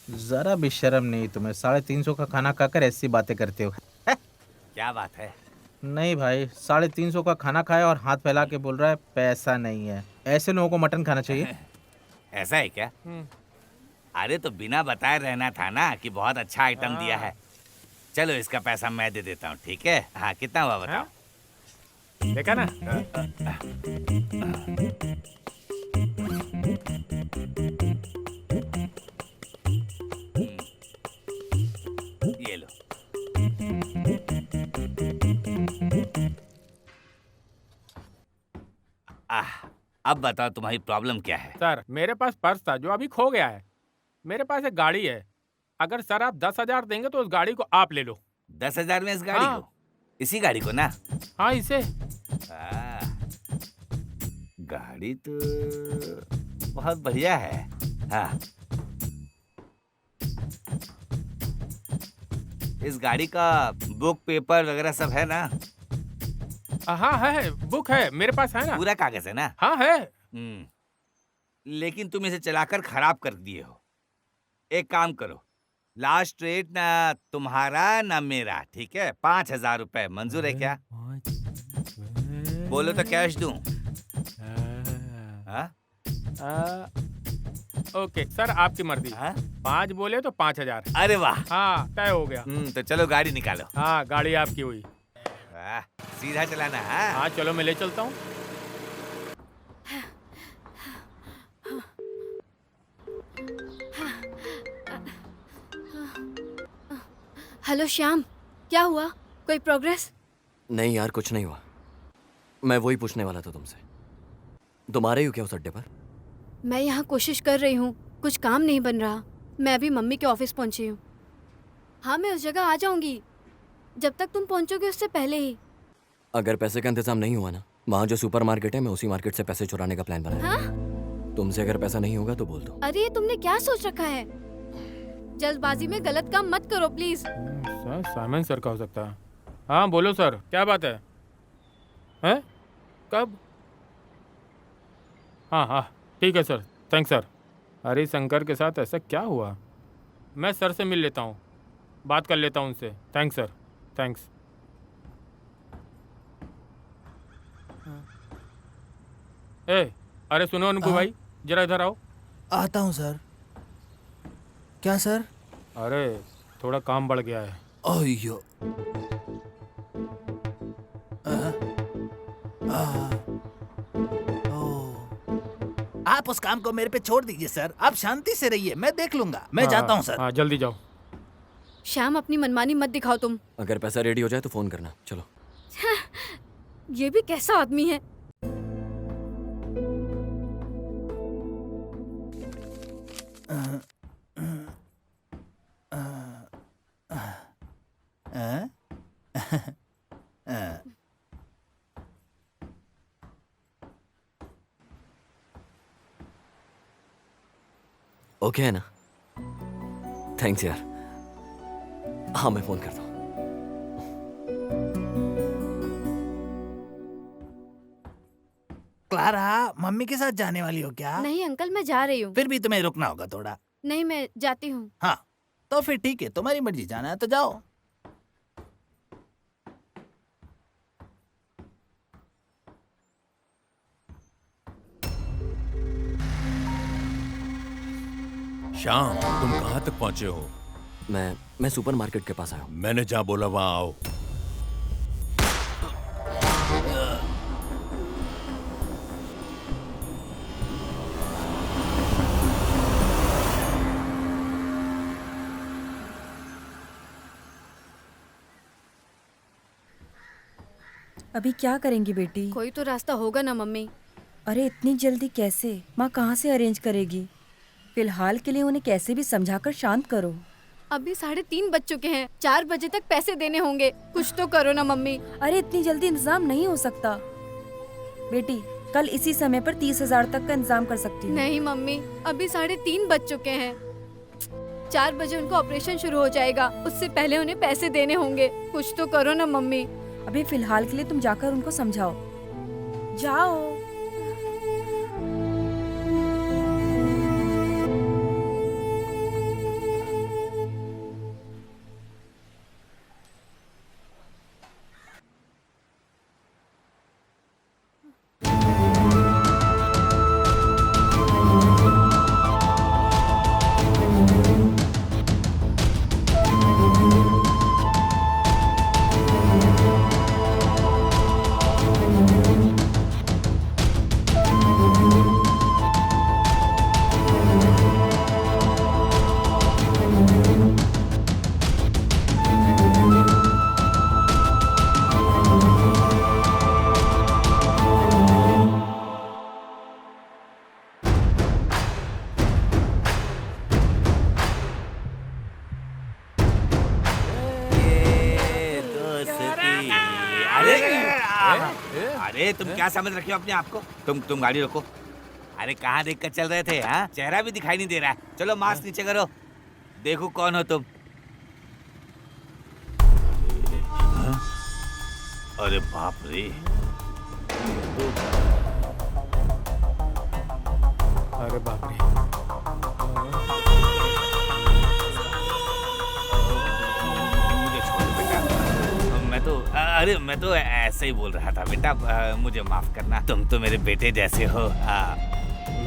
जरा भी शर्म नहीं तुम्हें? 350 का खाना खाकर ऐसी बातें करते हो? क्या बात है? नहीं भाई, 350 का खाना खाया और हाथ फैला के बोल रहा है पैसा नहीं है। ऐसे लोगों को मटन खाना चाहिए। ऐसा है क्या? अरे तो बिना बताए रहना था ना कि बहुत अच्छा आइटम दिया है। चलो इसका पैसा मैं दे देता हूँ, ठीक है? हाँ, कितना हुआ बताओ? देखा ना? ये लो। अब बताओ तुम्हारी प्रॉब्लम क्या है? सर मेरे पास पर्स था जो अभी खो गया है। मेरे पास एक गाड़ी है, अगर सर आप 10,000 देंगे तो उस गाड़ी को आप ले लो। 10,000 में इस गाड़ी हाँ। को? इसी गाड़ी को ना? हाँ इसे। गाड़ी तो बहुत बढ़िया है। हाँ, इस गाड़ी का बुक पेपर वगैरह सब है ना? हाँ है, बुक है मेरे पास, है ना? पूरा कागज है ना? हाँ है। लेकिन तुम इसे चलाकर खराब कर दिए हो। एक काम करो, लास्ट रेट ना तुम्हारा ना मेरा, ठीक है? 5,000 रुपए मंजूर है क्या? बोलो तो कैश दूं? हाँ? ओके सर, आपकी मर्जी। हाँ? 5 बोले तो 5,000। अरे वाह, हाँ तय हो गया। तो चलो गाड़ी निकालो। हाँ गाड़ी आपकी हुई। वाह, सीधा चलाना। हाँ हाँ चलो मैं ले चलता हूँ। हेलो श्याम, क्या हुआ? कोई प्रोग्रेस? नहीं यार, कुछ नहीं हुआ। मैं वही पूछने वाला था तुमसे, तुम आ रही हो क्या उस अड्डे पर? मैं यहाँ कोशिश कर रही हूँ, कुछ काम नहीं बन रहा। मैं अभी मम्मी के ऑफिस पहुँची हूँ। हाँ मैं उस जगह आ जाऊँगी, जब तक तुम पहुँचोगे उससे पहले ही। अगर पैसे का इंतजाम नहीं हुआ ना, वहाँ जो सुपरमार्केट है मैं उसी मार्केट से पैसे चुराने का प्लान बनाया। हाँ? तुमसे अगर पैसा नहीं होगा तो बोल दो। अरे ये तुमने क्या सोच रखा है? जल्दबाजी में गलत काम मत करो प्लीज। सर साइमन सर का हो सकता है। हाँ बोलो सर, क्या बात है? हैं? कब? हाँ हाँ ठीक है सर, थैंक्स सर। हरी शंकर के साथ ऐसा क्या हुआ? मैं सर से मिल लेता हूँ, बात कर लेता हूँ उनसे। Thanks sir, thanks. ए, अरे सुनो अनूप भाई, जरा इधर आओ। आता हूँ सर। क्या सर? अरे थोड़ा काम बढ़ गया है। अयो। आप उस काम को मेरे पे छोड़ दीजिए सर, आप शांति से रहिए, मैं देख लूंगा। मैं जाता हूँ सर। हाँ जल्दी जाओ। श्याम अपनी मनमानी मत दिखाओ तुम। अगर पैसा रेडी हो जाए तो फोन करना। चलो। ये भी कैसा आदमी है? ओके है ना? थैंक्स यार। हाँ मैं फोन करता हूँ। क्लारा, मम्मी के साथ जाने वाली हो क्या? नहीं अंकल, मैं जा रही हूँ। फिर भी तुम्हें रुकना होगा थोड़ा। नहीं मैं जाती हूँ। हाँ तो फिर ठीक है, तुम्हारी मर्जी, जाना है तो जाओ। श्याम, तुम कहाँ तक पहुँचे हो? मैं सुपरमार्केट के पास आया हूँ। मैंने जहाँ बोला वहाँ आओ। अभी क्या करेंगी बेटी? कोई तो रास्ता होगा ना मम्मी। अरे इतनी जल्दी कैसे? माँ कहाँ से अरेंज करेगी? फिलहाल के लिए उन्हें कैसे भी समझाकर शांत करो। अभी 3:30 बज चुके हैं, 4 बजे तक पैसे देने होंगे। कुछ तो करो ना मम्मी। अरे इतनी जल्दी इंतजाम नहीं हो सकता बेटी। कल इसी समय पर 30,000 तक का इंतजाम कर सकती हूँ। नहीं मम्मी, अभी 3:30 बज चुके हैं। 4 बजे उनका ऑपरेशन शुरू हो जाएगा, उससे पहले उन्हें पैसे देने होंगे। कुछ तो करो ना मम्मी। अभी फिलहाल के लिए तुम जाकर उनको समझाओ। जाओ। अरे तुम क्या समझ रखे हो अपने आप को? तुम गाड़ी रोको। अरे कहाँ देख कर चल रहे थे? हाँ, चेहरा भी दिखाई नहीं दे रहा है। चलो मास्क नीचे करो, देखो कौन हो तुम। अरे बाप रे, अरे बाप रे। मुझे छोड़ दो बेटा। मैं तो ऐसे ही बोल रहा था बेटा, मुझे माफ करना। तुम तो मेरे बेटे जैसे हो।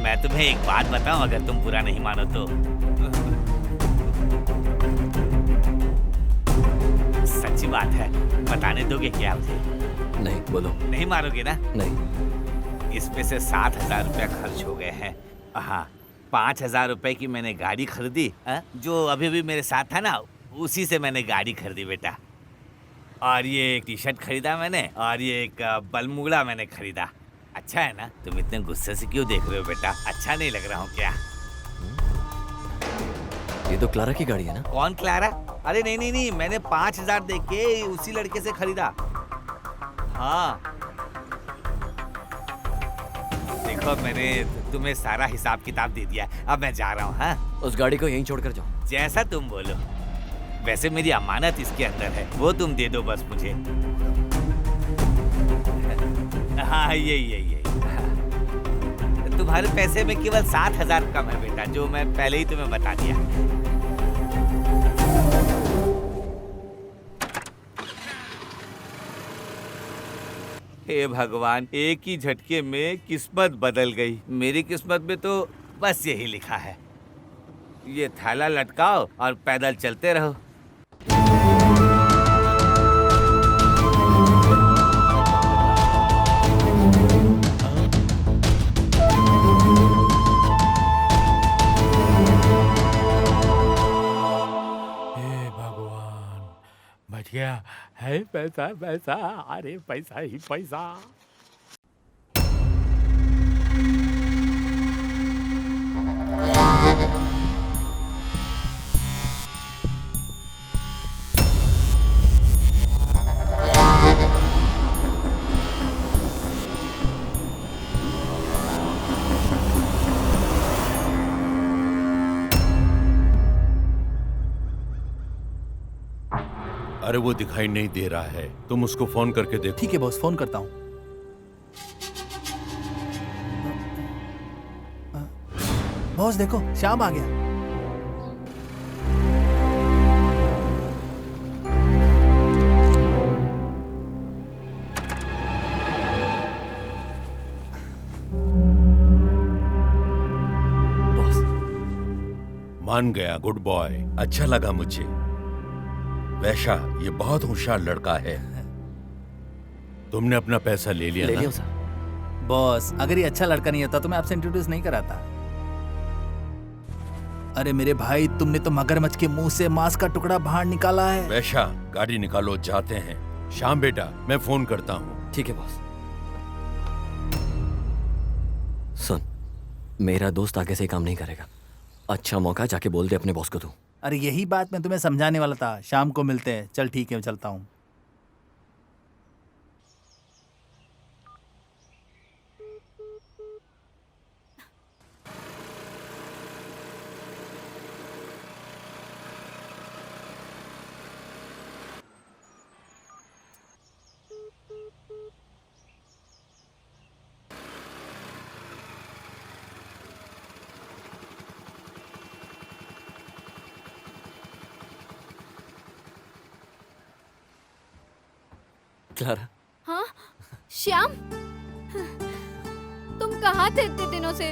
मैं तुम्हें एक बात बताऊं, अगर तुम बुरा नहीं मानो तो। सच्ची बात है, बताने दोगे क्या मुझे? नहीं, बोलो। नहीं मारोगे ना? नहीं। इसमें से 7,000 रुपया खर्च हो गए हैं। हाँ, 5,000 रुपए की मैंने गाड़ी खरीदी, जो अभी अभी मेरे साथ था ना, उसी से मैंने गाड़ी खरीदी बेटा। और ये एक टी शर्ट खरीदा मैंने, और ये एक बलमुगड़ा मैंने खरीदा। अच्छा है ना? तुम इतने गुस्से से क्यों देख रहे हो बेटा? अच्छा नहीं लग रहा हूँ क्या? ये तो क्लारा की गाड़ी है ना? कौन क्लारा? अरे नहीं नहीं नहीं, मैंने 5,000 दे के उसी लड़के से खरीदा। हाँ देखो, मैंने तुम्हें सारा हिसाब किताब दे दिया। अब मैं जा रहा हूँ। हाँ, उस गाड़ी को यहीं छोड़कर जाओ। जैसा तुम बोलो। वैसे मेरी अमानत इसके अंदर है, वो तुम दे दो बस मुझे। हाँ यही। तुम्हारे पैसे में केवल 7,000 कम है बेटा, जो मैं पहले ही तुम्हें बता दिया। हे भगवान, एक ही झटके में किस्मत बदल गई। मेरी किस्मत में तो बस यही लिखा है, ये थैला लटकाओ और पैदल चलते रहो। हे भगवान, बच गया है। पैसा पैसा, अरे पैसा ही पैसा। अरे वो दिखाई नहीं दे रहा है, तुम उसको फोन करके देखो। ठीक है बॉस, फोन करता हूँ। बॉस देखो, श्याम आ गया। बॉस, मान गया, गुड बॉय, अच्छा लगा मुझे। वैशा, ये बहुत होशियार लड़का है। तुमने अपना पैसा ले लिया ले ना? लियो सर। बॉस, अगर ये अच्छा लड़का नहीं होता तो मैं आपसे इंट्रोड्यूस नहीं कराता। अरे मेरे भाई, तुमने तो मगरमच्छ के मुंह से मांस का टुकड़ा बाहर निकाला है। वैशा, गाड़ी निकालो, जाते हैं। श्याम बेटा, मैं फोन करता हूँ। ठीक है बॉस। सुन, मेरा दोस्त आगे से काम नहीं करेगा। अच्छा मौका, जाके बोल दे अपने बॉस को तू। अरे यही बात मैं तुम्हें समझाने वाला था। शाम को मिलते हैं। चल ठीक है, मैं चलता हूँ। क्लारा, हाँ श्याम, तुम कहाँ थे इतने दिनों से?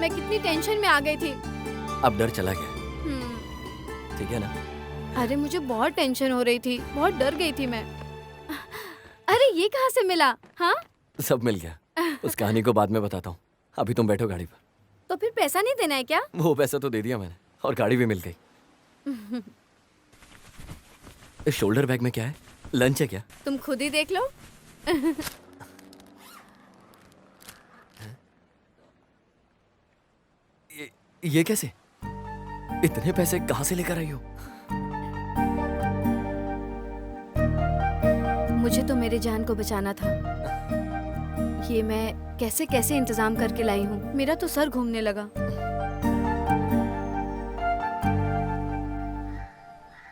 मैं कितनी टेंशन में आ गई थी। अब डर चला गया, हम्म, ठीक है ना? अरे मुझे बहुत टेंशन हो रही थी, बहुत डर गई थी मैं। अरे ये कहाँ से मिला? हाँ, सब मिल गया। उस कहानी को बाद में बताता हूँ, अभी तुम बैठो गाड़ी पर। तो फिर पैसा नहीं देना है क्या? वो पैसा तो दे दिया मैंने, और गाड़ी भी मिल गई। इस शोल्डर बैग में क्या है? लंच है क्या? तुम खुद ही देख लो। ये कैसे? इतने पैसे कहाँ से लेकर आई हो? मुझे तो मेरे जान को बचाना था। ये मैं कैसे कैसे इंतजाम करके लाई हूँ। मेरा तो सर घूमने लगा।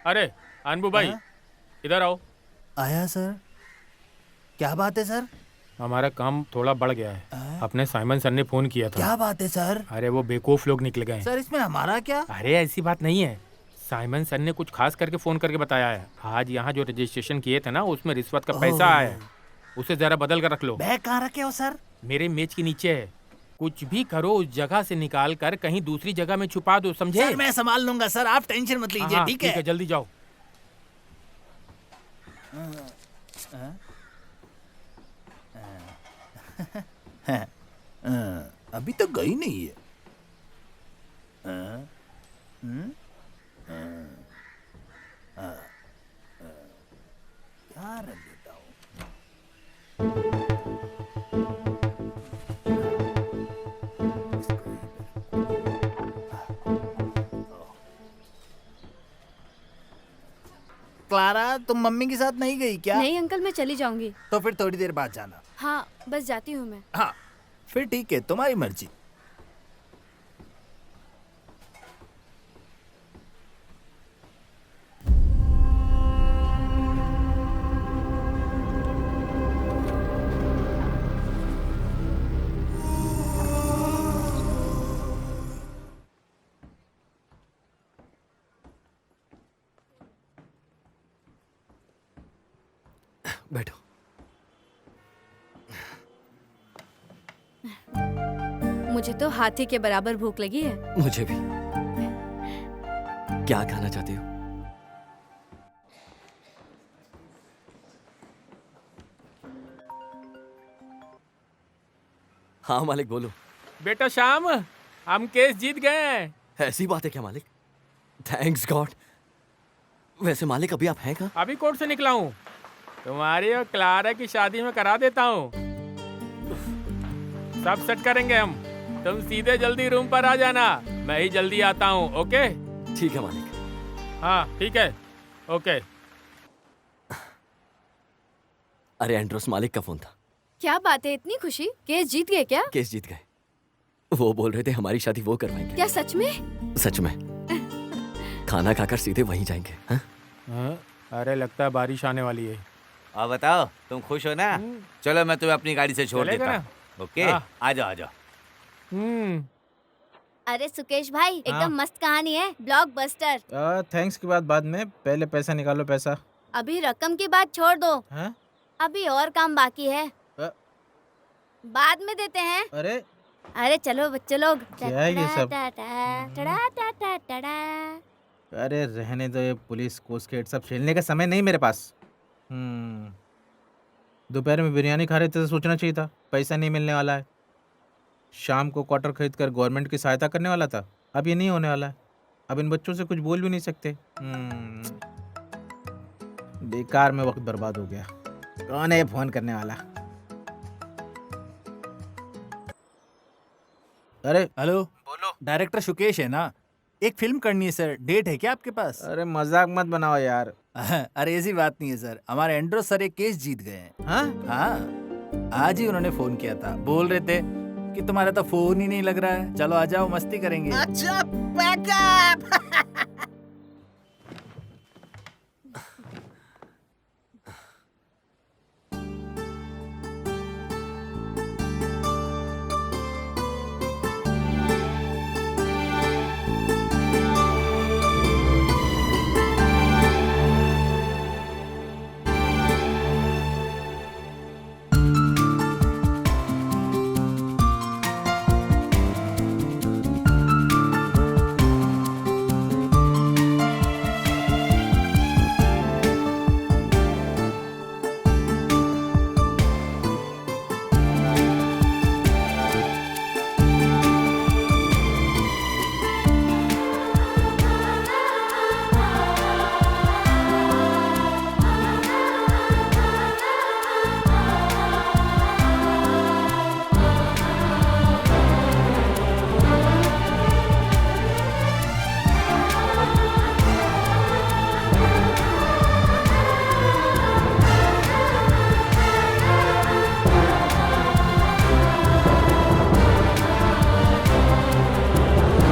अरे अनबू भाई, हाँ? इधर आओ। आया सर। क्या बात है सर? हमारा काम थोड़ा बढ़ गया है। हाँ? अपने साइमन सर ने फोन किया था। क्या बात है सर? अरे वो बेवकूफ लोग निकल गए। सर इसमें हमारा क्या? अरे ऐसी बात नहीं है। साइमन सर ने कुछ खास करके फोन करके बताया है। आज यहाँ जो रजिस्ट्रेशन किए थे ना, उसमें रिश्वत का पैसा आया है। उसे जरा बदल कर रख लो। बैग कहाँ रखे हो सर? मेरे मेज के नीचे है। कुछ भी करो, उस जगह से निकाल कर कहीं दूसरी जगह में छुपा दो, समझे? सर मैं संभाल लूंगा सर, आप टेंशन मत लीजिए। हाँ, ठीक है? जल्दी जाओ। अभी तक गई नहीं है। क्या रख देता हूँ? क्लारा, तुम मम्मी के साथ नहीं गई क्या? नहीं अंकल, मैं चली जाऊंगी। तो फिर थोड़ी देर बाद जाना। हाँ, बस जाती हूँ मैं। हाँ फिर ठीक है, तुम्हारी मर्जी। बैठो। मुझे तो हाथी के बराबर भूख लगी है। मुझे भी। क्या खाना चाहती हो? हाँ मालिक, बोलो। बेटा श्याम, हम केस जीत गए हैं। ऐसी बात है क्या मालिक? Thanks God. वैसे मालिक अभी आप हैं कहाँ? अभी कोर्ट से निकला हूँ। तुम्हारी और क्लारा की शादी में करा देता हूँ। सब सेट करेंगे हम। तुम सीधे जल्दी रूम पर आ जाना, मैं ही जल्दी आता हूँ। ओके? ठीक है मालिक। हाँ ठीक है, ओके। अरे एंड्रोस, मालिक का फोन था। क्या बात है, इतनी खुशी? केस जीत गए क्या? केस जीत गए। वो बोल रहे थे हमारी शादी वो करवाएंगे। क्या सच में? सच में। खाना खाकर सीधे वहीं जाएंगे। हाँ? हाँ? अरे लगता है बारिश आने वाली है। और बताओ, तुम खुश हो ना? चलो मैं तुम्हें अपनी गाड़ी से छोड़ चलेगा देता ना? हूँ। ओके, हाँ। आ जाओ आ जाओ। अरे सुकेश भाई, हाँ। एकदम मस्त कहानी है, ब्लॉकबस्टर। थैंक्स की बात बाद में, पहले पैसा निकालो। पैसा अभी रकम की बात छोड़ दो, हाँ? अभी और काम बाकी है, बाद में देते हैं। अरे अरे चलो बच्चे लोग। क्या है ये सब? टड़ा। अरे रहने दो, ये पुलिस कोस्ट गेट सब खेलने का समय नहीं मेरे पास। दोपहर में बिरयानी खा रहे थे तो सोचना चाहिए था, पैसा नहीं मिलने वाला है। शाम को क्वार्टर खरीद कर गवर्नमेंट की सहायता करने वाला था, अब ये नहीं होने वाला है। अब इन बच्चों से कुछ बोल भी नहीं सकते। बेकार में वक्त बर्बाद हो गया। कौन है ये फोन करने वाला? अरे हेलो, बोलो। डायरेक्टर शुकेश है ना? एक फिल्म करनी है सर, डेट है क्या आपके पास? अरे मजाक मत बनाओ यार। अरे ऐसी बात नहीं है सर, हमारे एंड्रोस सर एक केस जीत गए हैं। हाँ? हाँ, आज ही उन्होंने फोन किया था, बोल रहे थे कि तुम्हारा तो फोन ही नहीं लग रहा है, चलो आ जाओ मस्ती करेंगे। अच्छा बैकअप।